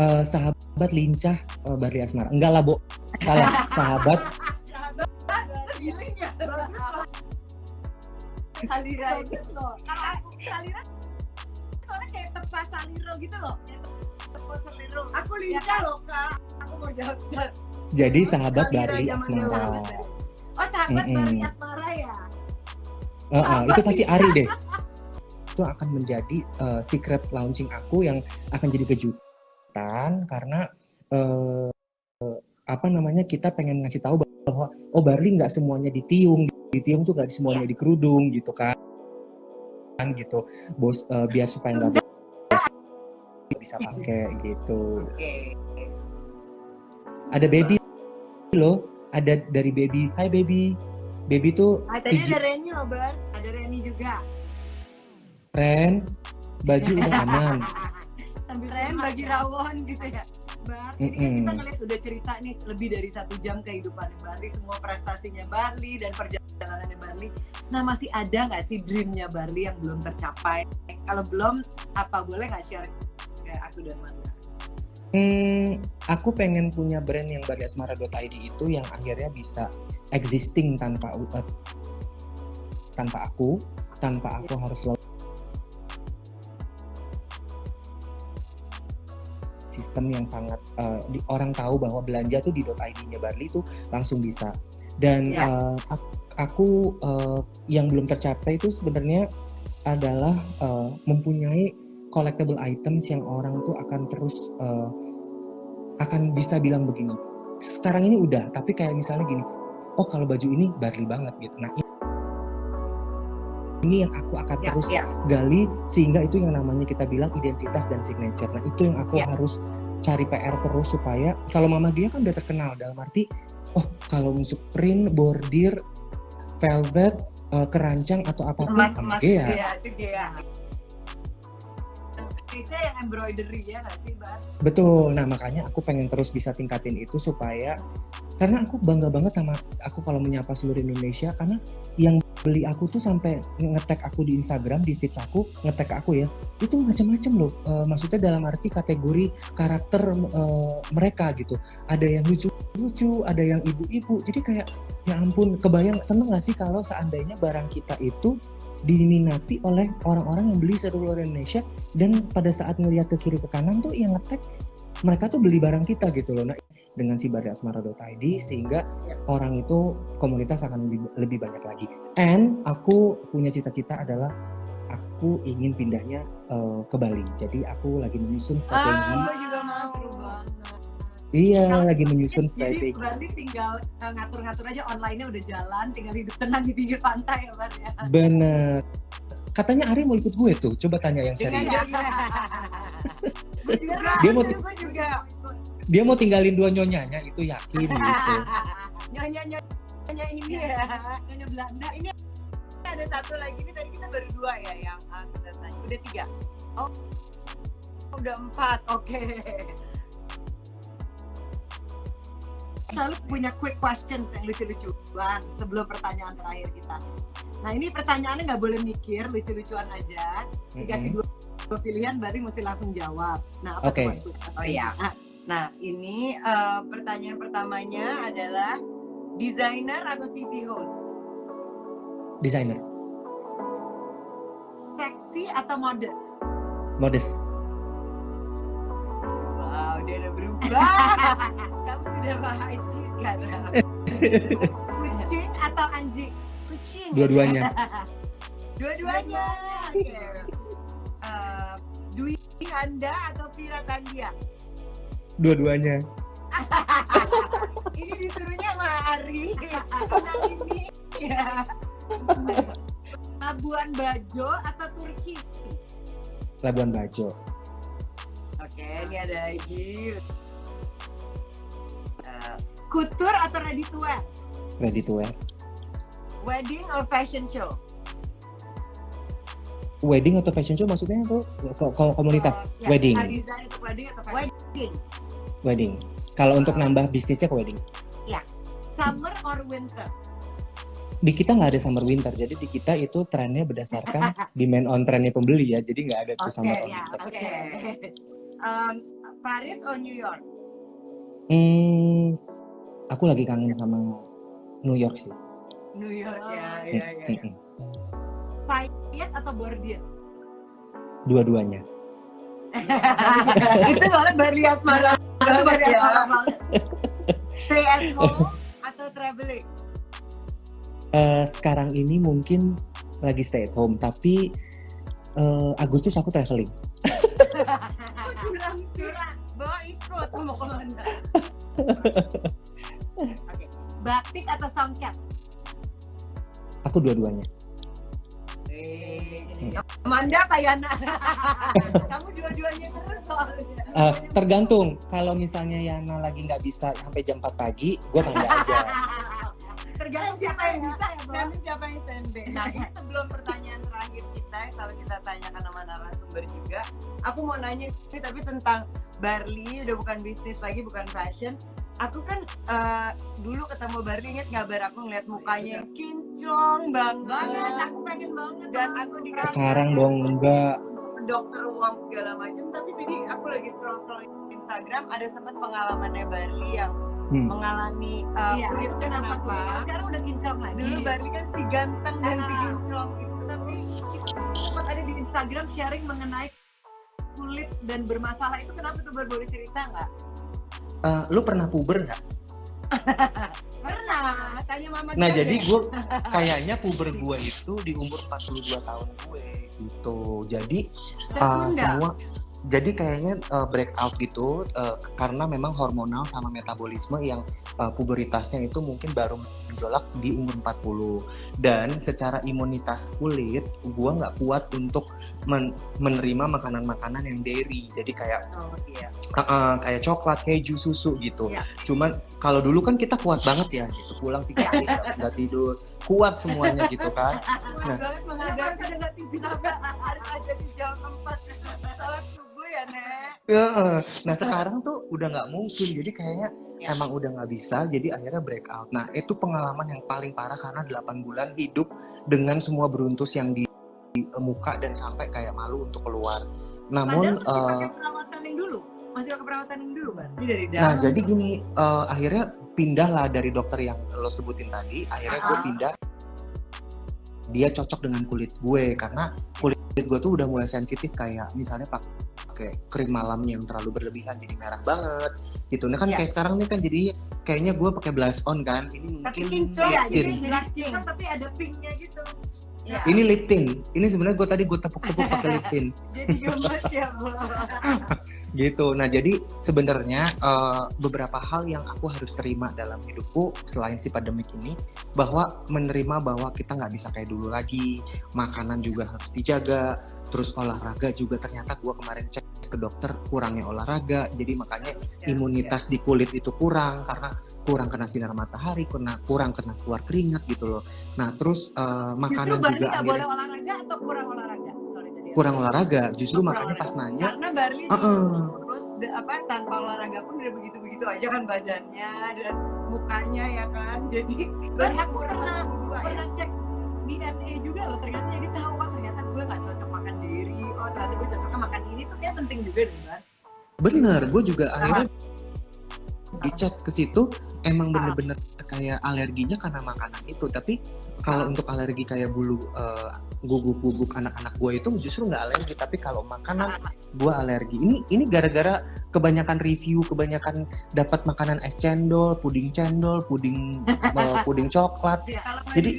sahabat lincah Barli Asmara. Enggak lah, Bo. Salah. Sahabat Giling ya. Salira itu loh. Kalau aku Salira soalnya kayak tepas Saliro gitu loh. Tepas Saliro. Aku lincah loh Kak. Aku mau daftar. jadi sahabat Salira Barli zaman Asmara. dulu. Oh sahabat Barli Asmara ya. Itu pasti Ari deh. Itu akan menjadi secret launching aku yang akan jadi kejutan, karena kita pengen ngasih tahu bahwa Barli nggak semuanya ditiung tuh nggak semuanya di kerudung gitu kan gitu, bos, biar supaya nggak bisa pakai gitu. Oke. Ada baby loh, ada dari baby. Hai baby tuh Tadi ada Reni loh Bar. Ada Reni juga. Ren, baju udah aman. sambil tren bagi rawon gitu ya. Bar. Jadi kan kita ngeliat udah cerita nih lebih dari 1 jam kehidupan Barli, semua prestasinya Barli dan perjalanannya Barli. Nah masih ada nggak sih dreamnya Barli yang belum tercapai? Kalau belum, apa boleh nggak share ke aku dan Manda? Aku pengen punya brand yang barliasmara.id itu yang akhirnya bisa existing tanpa aku harus sistem yang sangat orang tahu bahwa belanja tuh di .id-nya Barli tuh langsung bisa. Dan aku yang belum tercapai itu sebenarnya adalah mempunyai collectible items yang orang tuh akan terus akan bisa bilang begini, sekarang ini udah, tapi kayak misalnya gini, oh kalau baju ini Barli banget gitu. Nah ini yang aku akan terus gali, sehingga itu yang namanya kita bilang identitas dan signature. Nah itu yang aku harus cari PR terus, supaya kalau Mama Gia kan udah terkenal dalam arti, oh kalau untuk print, bordir, velvet, kerancang atau apapun Mama Gia. Bisa yang embroidery ya nggak sih, Bar? Betul. Nah makanya aku pengen terus bisa tingkatin itu, supaya karena aku bangga banget sama aku kalau menyapa seluruh Indonesia, karena yang beli aku tuh sampai nge-tag aku di Instagram, di feeds aku, nge-tag aku ya, itu macam-macam loh. Maksudnya dalam arti kategori karakter mereka gitu. Ada yang lucu-lucu, ada yang ibu-ibu. Jadi kayak ya ampun, kebayang, seneng gak sih kalau seandainya barang kita itu diminati oleh orang-orang yang beli seluruh Indonesia, dan pada saat ngeliat ke kiri ke kanan tuh yang nge-tag mereka tuh beli barang kita gitu loh. Nah dengan si barliasmara.id sehingga orang itu komunitas akan lebih banyak lagi. And aku punya cita-cita adalah aku ingin pindahnya ke Bali. Jadi aku lagi menyusun strategi. Aku juga mau banget. Iya, lagi menyusun strategi. Jadi berarti tinggal ngatur-ngatur aja, online-nya udah jalan, tinggal hidup tenang di pinggir pantai ya, Bar ya. Bener. Katanya Ari mau ikut gue tuh, coba tanya yang serius. Dia mau tinggalin 2 nyonyanya, itu yakin gitu. Nyonya ini ya, nyonya Belanda. Ini Ada satu lagi nih, tadi kita baru 2 ya yang kita tanya. Udah 3. Oh, udah 4. Oke. Selalu punya quick questions yang lucu-lucuan sebelum pertanyaan terakhir kita. Nah ini pertanyaannya nggak boleh mikir, lucu-lucuan aja. Dikasih 2 pilihan, Bari mesti langsung jawab. Nah apa tuh? Oh iya. Nah ini pertanyaan pertamanya adalah desainer atau TV host? Desainer. Seksi atau modest? Modest. Wow, dia udah berubah. Kamu sudah bahagia kan? Kucing atau anjing? Kucing. Dua-duanya. Dua-duanya. Dwi Handa atau Vira Tandia? Dua-duanya. Ini disuruhnya sama Ari. Nah ini ya. Labuan Bajo atau Turki? Labuan Bajo. Oke, ini ada lagi. Couture atau ready to wear? Ready to wear. Wedding or fashion show? Wedding atau fashion show maksudnya tuh komunitas? Wedding. Desain untuk wedding atau fashion? Wedding. Kalau untuk nambah bisnisnya ke wedding. Ya. Summer or winter? Di kita nggak ada summer winter, jadi di kita itu trennya berdasarkan demand on trennya pembeli ya, jadi nggak ada tuh summer or winter. Oke. Paris or New York? Aku lagi kangen sama New York sih. New York ya. Payet atau bordir? Dua-duanya. Itu soalnya Barliasmara banget ya. Stay at home atau traveling? Sekarang ini mungkin lagi stay at home, tapi Agustus aku traveling. Curang, bawa ikut mau kemana? Oke. Batik atau songket? Aku dua-duanya. Amanda apa Yana? Kamu dua-duanya terus soalnya. Tergantung, kalau misalnya Yana lagi nggak bisa sampai jam 4 pagi, gue manja aja. Tergantung siapa yang bisa ya, Bro. Nanti siapa yang standby. Nah ini sebelum pertanyaan terakhir kita santai, selalu kita tanyakan sama narasumber juga. Aku mau nanya ini tapi tentang Barli, udah bukan bisnis lagi, bukan fashion. Aku kan dulu ketemu Barli, inget nggak Bar, aku ngeliat mukanya yang kinclong banget. Aku pengen banget. Dan aku dikasih Sekarang dong enggak. dokter uang segala macam, tapi tadi aku lagi scroll Instagram, ada sempat pengalamannya Barli yang mengalami kulit kenapa tuh? Sekarang udah kinclong lagi. Dulu Barli kan si ganteng dan si kinclong itu, tapi sempat ada di Instagram sharing mengenai kulit dan bermasalah itu, kenapa tuh Bar, boleh cerita nggak? Lu pernah puber nggak? Pernah, tanya mama. Nah jadi gue kayaknya puber gue itu di umur 42 tahun gue gitu. Jadi semua jadi kayaknya breakout gitu karena memang hormonal sama metabolisme yang puberitasnya itu mungkin baru menjolak di umur 40. Dan secara imunitas kulit gue nggak kuat untuk menerima makanan-makanan yang dairy. Jadi kayak kayak coklat, keju, susu gitu. Cuman kalau dulu kan kita kuat banget ya gitu, pulang 3 hari nggak tidur, kuat semuanya gitu kan. Nah, harus ada di jam 4 salat subuh ya Nek. Nah sekarang tuh udah nggak mungkin, jadi kayaknya emang udah nggak bisa, jadi akhirnya breakout. Nah itu pengalaman yang paling parah karena 8 bulan hidup dengan semua beruntus yang di muka dan sampai kayak malu untuk keluar. Namun pakai perawatan yang dulu, masih pakai perawatan yang dulu Bar? Ini dari dalam. Nah jadi gini, akhirnya pindah lah dari dokter yang lo sebutin tadi, akhirnya gue pindah. Dia cocok dengan kulit gue karena kulit gue tuh udah mulai sensitif, kayak misalnya pakai krim malam yang terlalu berlebihan jadi merah banget gitu. Nah kan kayak sekarang nih kan jadi kayaknya gue pakai blush on kan, ini mungkin tapi kinclong ya, jadi kinclong tapi ada pinknya gitu. Ini lip tint. Ini sebenarnya gue tepuk-tepuk pakai lip tint. Jadi gemes ya Bu. Gitu. Nah jadi sebenarnya beberapa hal yang aku harus terima dalam hidupku selain si pandemik ini, bahwa menerima bahwa kita nggak bisa kayak dulu lagi, makanan juga harus dijaga, terus olahraga juga ternyata gue kemarin cek ke dokter kurangnya olahraga, jadi makanya imunitas di kulit itu kurang karena kurang kena sinar matahari, kurang kena keluar keringat gitu loh. Nah terus makanan justru juga akhirnya boleh olahraga atau kurang olahraga? Kurang olahraga, justru makanya pas nanya karena Barli terus tanpa olahraga pun udah begitu-begitu aja kan badannya dan mukanya ya kan, jadi aku pernah cek DNA juga loh, ternyata jadi tahu ternyata gue nggak cocok makan dairy, ternyata gue cocoknya makan ini tuh kayak penting juga deh Bar. Bener, gue juga akhirnya dicek ke situ emang bener-bener kayak alerginya karena makanan itu. Tapi kalau untuk alergi kayak bulu guguk anak-anak gue itu justru nggak alergi, tapi kalau makanan gue alergi. Ini gara-gara kebanyakan review, kebanyakan dapat makanan es cendol, puding coklat. Jadi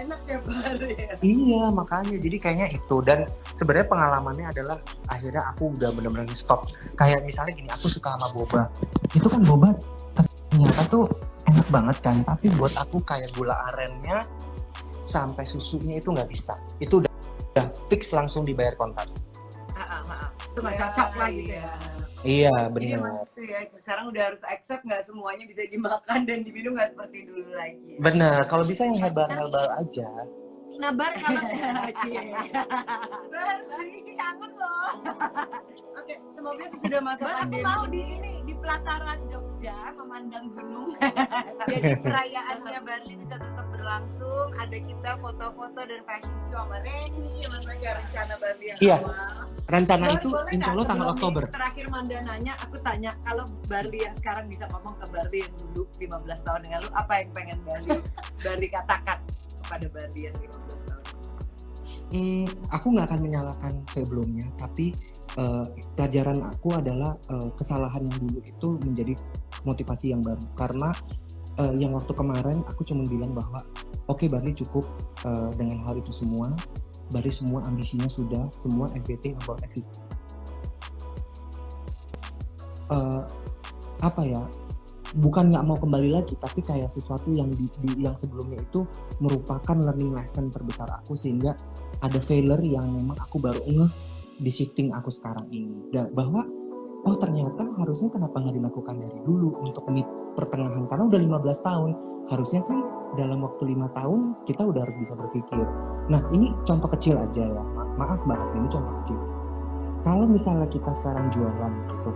enak ya Bar ya. Iya makanya jadi kayaknya itu. Dan sebenarnya pengalamannya adalah akhirnya aku udah benar-benar stop. Kayak misalnya gini, aku suka sama boba. Itu kan boba ternyata tuh enak banget kan, tapi buat aku kayak gula arennya sampai susunya itu nggak bisa. Itu udah fix langsung dibayar kontan. Itu nggak cocok lah gitu ya. Iya benar. Ya, sekarang udah harus accept nggak semuanya bisa dimakan dan diminum nggak seperti dulu lagi. Benar, kalau bisa yang herbal aja. Nah Bar, kalau Bar, lagi kangen loh. Oke, semoga sudah masuk Bar, aku pandemi. mau di pelataran Jogja memandang gunung. Jadi perayaannya Barli bisa tetap berlangsung. Ada kita foto-foto dan fashion show sama Reni, sama rencana Barli yang Iya. awal. Rencana Bar, itu boleh insya Allah nggak tanggal sebelum Oktober. Terakhir Manda nanya, aku tanya kalau Barli yang sekarang bisa ngomong ke Barli yang dulu 15 tahun yang lalu, apa yang pengen Barli katakan kepada Barli yang 15 tahun? Aku nggak akan menyalahkan sebelumnya, tapi pelajaran aku adalah kesalahan yang dulu itu menjadi motivasi yang baru. Karena yang waktu kemarin aku cuma bilang bahwa oke, Barli cukup dengan hal itu semua. Barli semua ambisinya sudah, semua everything about existence. Bukan nggak mau kembali lagi, tapi kayak sesuatu yang yang sebelumnya itu merupakan learning lesson terbesar aku, sehingga ada failure yang memang aku baru ngeh di shifting aku sekarang ini. Dan bahwa oh ternyata harusnya kenapa nggak dilakukan dari dulu untuk pertengahan, karena udah 15 tahun. Harusnya kan dalam waktu 5 tahun kita udah harus bisa berpikir. Nah ini contoh kecil aja ya, maaf banget ini contoh kecil. Kalau misalnya kita sekarang jualan gitu,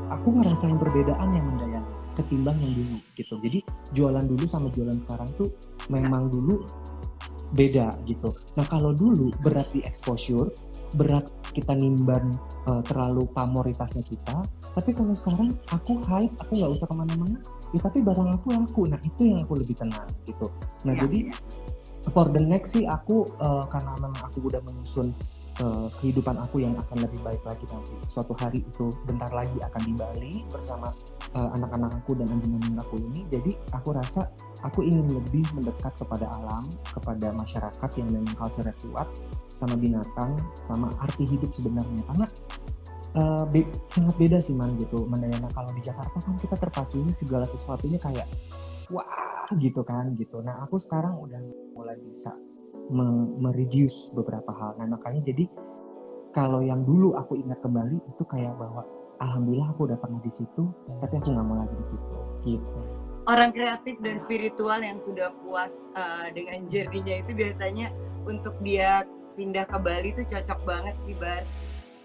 aku ngerasain perbedaan yang mendayang ketimbang yang dulu gitu. Jadi jualan dulu sama jualan sekarang tuh memang dulu beda gitu. Nah kalau dulu berat di exposure, berat kita nimban terlalu pamoritasnya kita. Tapi kalau sekarang aku hype, aku nggak usah kemana-mana, ya tapi barang aku laku. Nah itu yang aku lebih tenang gitu. Nah jadi for the next sih aku karena memang aku udah menyusun kehidupan aku yang akan lebih baik lagi nanti. Suatu hari itu bentar lagi akan di Bali bersama anak-anak aku dan anjing-anjing aku ini. Jadi aku rasa aku ingin lebih mendekat kepada alam, kepada masyarakat yang memang culture-nya kuat, sama binatang, sama arti hidup sebenarnya. Karena sangat beda sih man gitu. Mandayana kalau di Jakarta kan kita terpacunya segala sesuatunya kayak wah gitu kan gitu. Nah aku sekarang udah mulai bisa mereduce beberapa hal. Nah makanya jadi kalau yang dulu aku ingat kembali itu kayak bahwa alhamdulillah aku udah pernah di situ, tapi aku nggak mau lagi di situ gitu. Orang kreatif dan spiritual yang sudah puas dengan journey-nya itu biasanya untuk dia pindah ke Bali tuh cocok banget sih Bar.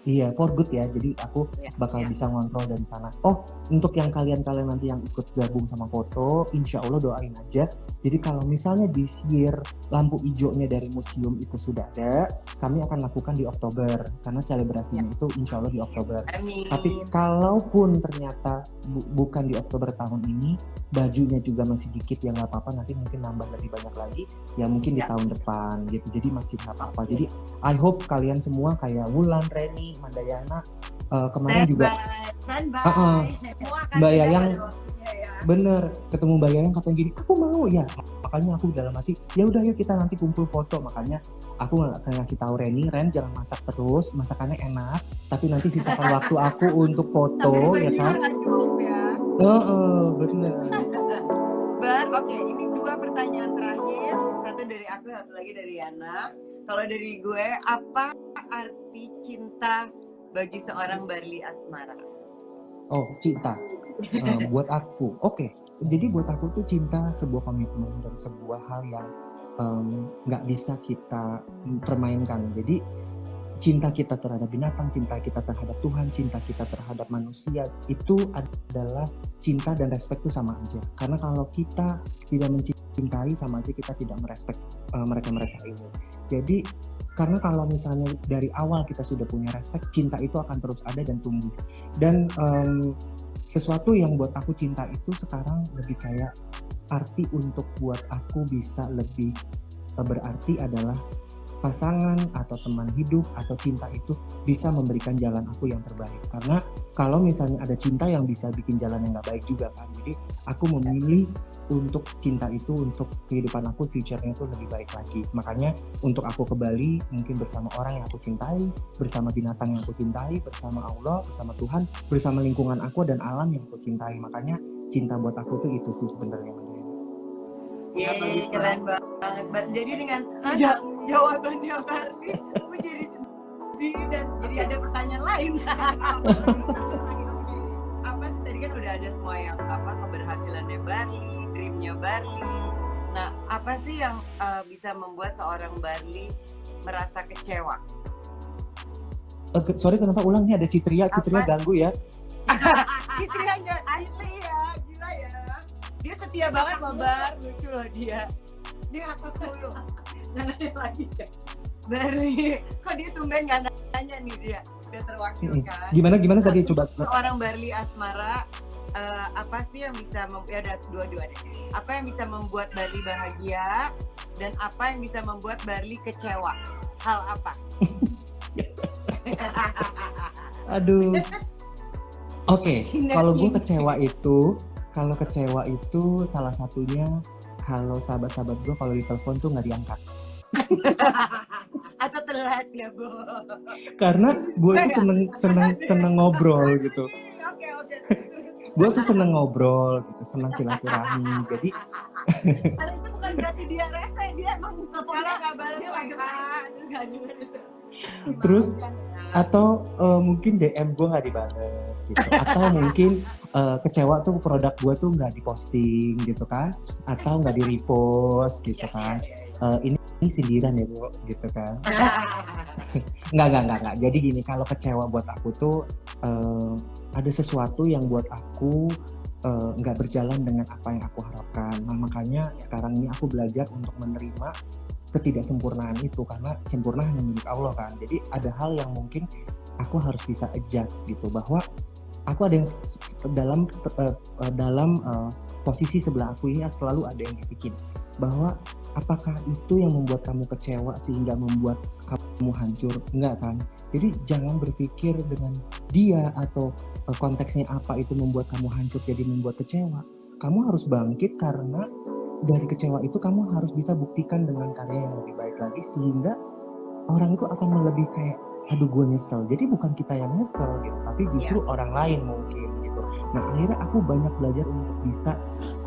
Iya, for good ya. Jadi aku bakal bisa ngontrol dari sana. Oh, untuk yang kalian nanti yang ikut gabung sama foto, insya Allah doain aja. Jadi kalau misalnya this year lampu hijaunya dari museum itu sudah ada, kami akan lakukan di Oktober. Karena selebrasinya itu insya Allah di Oktober. Amin. Tapi kalaupun ternyata bukan di Oktober tahun ini, bajunya juga masih dikit ya nggak apa-apa. Nanti mungkin nambah lebih banyak lagi, ya mungkin di tahun depan gitu. Jadi masih nggak apa-apa. Jadi I hope kalian semua kayak Wulan, Reni, Mandayana kemarin juga Mbak Yayang bener ketemu Mbak Yayang katanya gini, aku mau ya, makanya aku dalam hati ya udah yuk kita nanti kumpul foto. Makanya aku nggak ngasih tahu Ren jangan masak terus, masakannya enak tapi nanti sisakan waktu aku untuk foto ya kan. Bener. Bar, oke, ini 2 pertanyaan terakhir, satu dari aku, satu lagi dari Yana. Kalau dari gue, apa arti cinta bagi seorang Barli Asmara? Oh, cinta. Buat aku, oke. Jadi buat aku tuh cinta sebuah komitmen dan sebuah hal yang nggak bisa kita permainkan. Jadi cinta kita terhadap binatang, cinta kita terhadap Tuhan, cinta kita terhadap manusia itu adalah cinta dan respect itu sama aja. Karena kalau kita tidak mencintai sama aja kita tidak merespek mereka-mereka ini. Jadi karena kalau misalnya dari awal kita sudah punya respect, cinta itu akan terus ada dan tumbuh. Dan sesuatu yang buat aku cinta itu sekarang lebih kayak arti untuk buat aku bisa lebih berarti adalah pasangan atau teman hidup atau cinta itu bisa memberikan jalan aku yang terbaik. Karena kalau misalnya ada cinta yang bisa bikin jalan yang gak baik juga kan. Jadi aku memilih untuk cinta itu untuk kehidupan aku, future-nya itu lebih baik lagi. Makanya untuk aku ke Bali mungkin bersama orang yang aku cintai, bersama binatang yang aku cintai, bersama Allah, bersama Tuhan, bersama lingkungan aku dan alam yang aku cintai. Makanya cinta buat aku tuh itu sih sebenarnya. Iya, keren banget. Jadi dengan jawabannya Barli, aku jadi sedih dan jadi ada pertanyaan lain. Apa sih tadi kan udah ada semua yang keberhasilannya Barli, dreamnya Barli. Nah, apa sih yang bisa membuat seorang Barli merasa kecewa? Sorry kenapa ulang nih ada Citria ganggu ya? Citria gila ya. Dia setia banget loh Bar, lucu loh dia. Dia ngakak mulu. Nanya lagi ya. Barli, kok dia tumben gak nanya nih dia. Udah terwakilkan. Gimana tadi coba? Seorang Barli Asmara, apa sih yang bisa ada dua-dua deh. Apa yang bisa membuat Barli bahagia dan apa yang bisa membuat Barli kecewa? Hal apa? Aduh. Oke, kalau gue kecewa itu salah satunya kalau sahabat-sahabat gue kalau ditelepon tuh nggak diangkat. Atau telat ya Bu? Karena gue tuh seneng ngobrol gitu. Oke. Gue tuh seneng ngobrol gitu, seneng silaturahmi. Jadi kalau itu bukan berarti dia rese, dia emang kalau nggak balas WA terus Atau mungkin DM gue nggak dibales gitu, atau mungkin kecewa tuh produk gue tuh nggak diposting gitu kan, atau nggak di repost gitu kan. Ini sindiran ya Bu gitu kan. Nggak. Jadi gini, kalau kecewa buat aku tuh ada sesuatu yang buat aku nggak berjalan dengan apa yang aku harapkan. Nah makanya sekarang ini aku belajar untuk menerima ketidaksempurnaan itu, karena sempurna hanya milik Allah kan. Jadi ada hal yang mungkin aku harus bisa adjust gitu, bahwa aku ada yang dalam posisi sebelah aku ini selalu ada yang bisikin bahwa apakah itu yang membuat kamu kecewa sehingga membuat kamu hancur? Enggak kan? Jadi jangan berpikir dengan dia atau konteksnya apa itu membuat kamu hancur jadi membuat kecewa. Kamu harus bangkit, karena dari kecewa itu kamu harus bisa buktikan dengan karya yang lebih baik lagi, sehingga orang itu akan lebih kayak, aduh gue nyesel. Jadi bukan kita yang nyesel gitu, tapi justru orang lain mungkin gitu. Nah akhirnya aku banyak belajar untuk bisa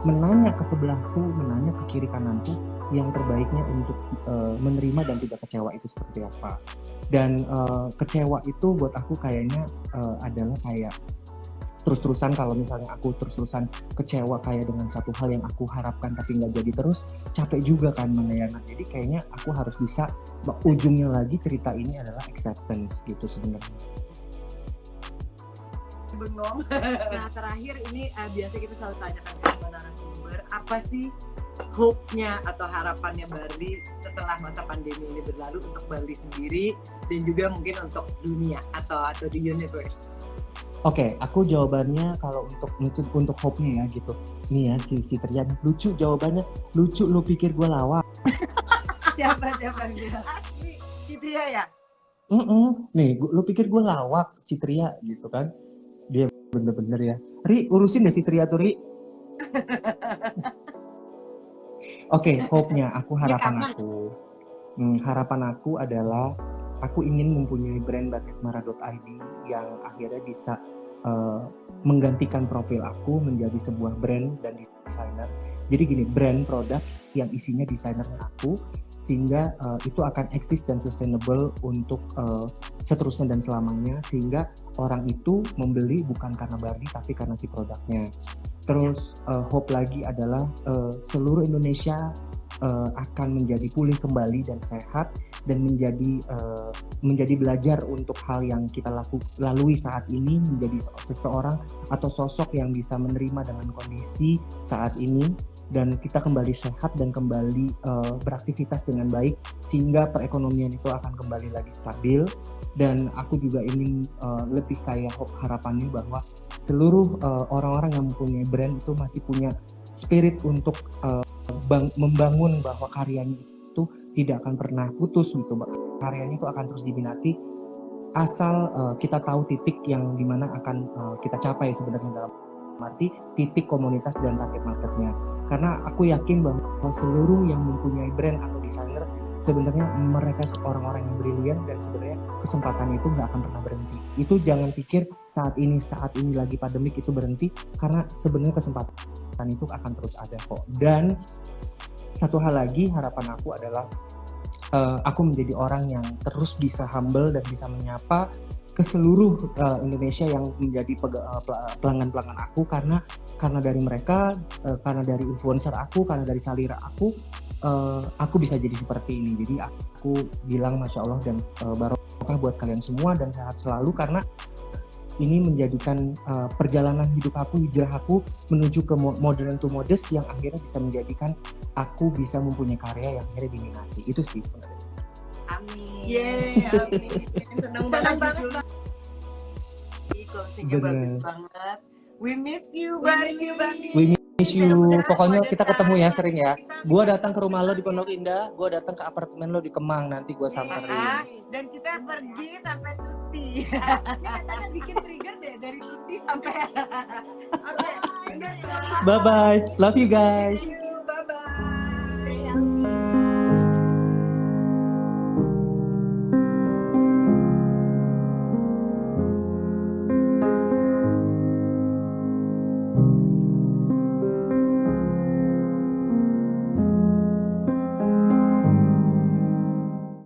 menanya ke sebelahku, menanya ke kiri kananku yang terbaiknya untuk menerima dan tidak kecewa itu seperti apa. Dan kecewa itu buat aku kayaknya adalah kayak terus-terusan, kalau misalnya aku terus-terusan kecewa kayak dengan satu hal yang aku harapkan tapi nggak jadi, terus capek juga kan Mana ya. Nah, jadi kayaknya aku harus bisa, ujungnya lagi cerita ini adalah acceptance gitu sebenarnya. Bengong. Nah terakhir ini biasa kita selalu tanyakan ke narasumber, apa sih hope-nya atau harapannya Barli setelah masa pandemi ini berlalu untuk Barli sendiri dan juga mungkin untuk dunia atau the universe? Oke, aku jawabannya kalau untuk hope-nya ya gitu. Nih ya si Trian lucu jawabannya, lucu, lu pikir gue lawak? Siapa dia? Asli, Citria ya? Nih, lu pikir gue lawak, Citria gitu kan? Dia bener-bener ya. Ri, urusin deh Citria tuh, Ri. Oke, hope-nya, harapan aku adalah aku ingin mempunyai brand barkesmara.id yang akhirnya bisa menggantikan profil aku menjadi sebuah brand dan desainer. Jadi gini, brand produk yang isinya desainernya aku, sehingga itu akan eksis dan sustainable untuk seterusnya dan selamanya, sehingga orang itu membeli bukan karena Barli tapi karena si produknya. Terus hope lagi adalah seluruh Indonesia akan menjadi pulih kembali dan sehat, dan menjadi belajar untuk hal yang kita lalui saat ini, menjadi seseorang atau sosok yang bisa menerima dengan kondisi saat ini, dan kita kembali sehat dan kembali beraktivitas dengan baik, sehingga perekonomian itu akan kembali lagi stabil. Dan aku juga ingin lebih kayak harapannya bahwa seluruh orang-orang yang mempunyai brand itu masih punya spirit untuk membangun bahwa karyanya itu tidak akan pernah putus gitu, karyanya itu akan terus diminati, asal kita tahu titik yang dimana akan kita capai sebenarnya, dalam arti titik komunitas dan target marketnya. Karena aku yakin bahwa seluruh yang mempunyai brand atau desainer sebenarnya mereka orang-orang yang brilian, dan sebenarnya kesempatan itu nggak akan pernah berhenti. Itu jangan pikir saat ini lagi pandemik itu berhenti, karena sebenarnya kesempatan itu akan terus ada kok. Dan satu hal lagi, harapan aku adalah aku menjadi orang yang terus bisa humble dan bisa menyapa ke seluruh Indonesia yang menjadi pelanggan-pelanggan aku, karena dari mereka, karena dari influencer aku, karena dari salira aku bisa jadi seperti ini. Jadi aku bilang Masya Allah dan barokah buat kalian semua, dan sehat selalu, karena ini menjadikan perjalanan hidup aku, hijrah aku menuju ke modern to modest, yang akhirnya bisa menjadikan aku bisa mempunyai karya yang akhirnya diminati. Itu sih sebenarnya. Amin. Amin. Senang banget. Closingnya bagus banget. We miss you, Barli. We miss you. Pokoknya kita ketemu ya sering ya. Gua datang ke rumah lo di Pondok Indah, gua datang ke apartemen lo di Kemang, nanti gua samperin. Dan kita pergi sampai Tuti. Ini katanya bikin trigger deh, dari Tuti sampai. Oke. Bye bye. Love you guys.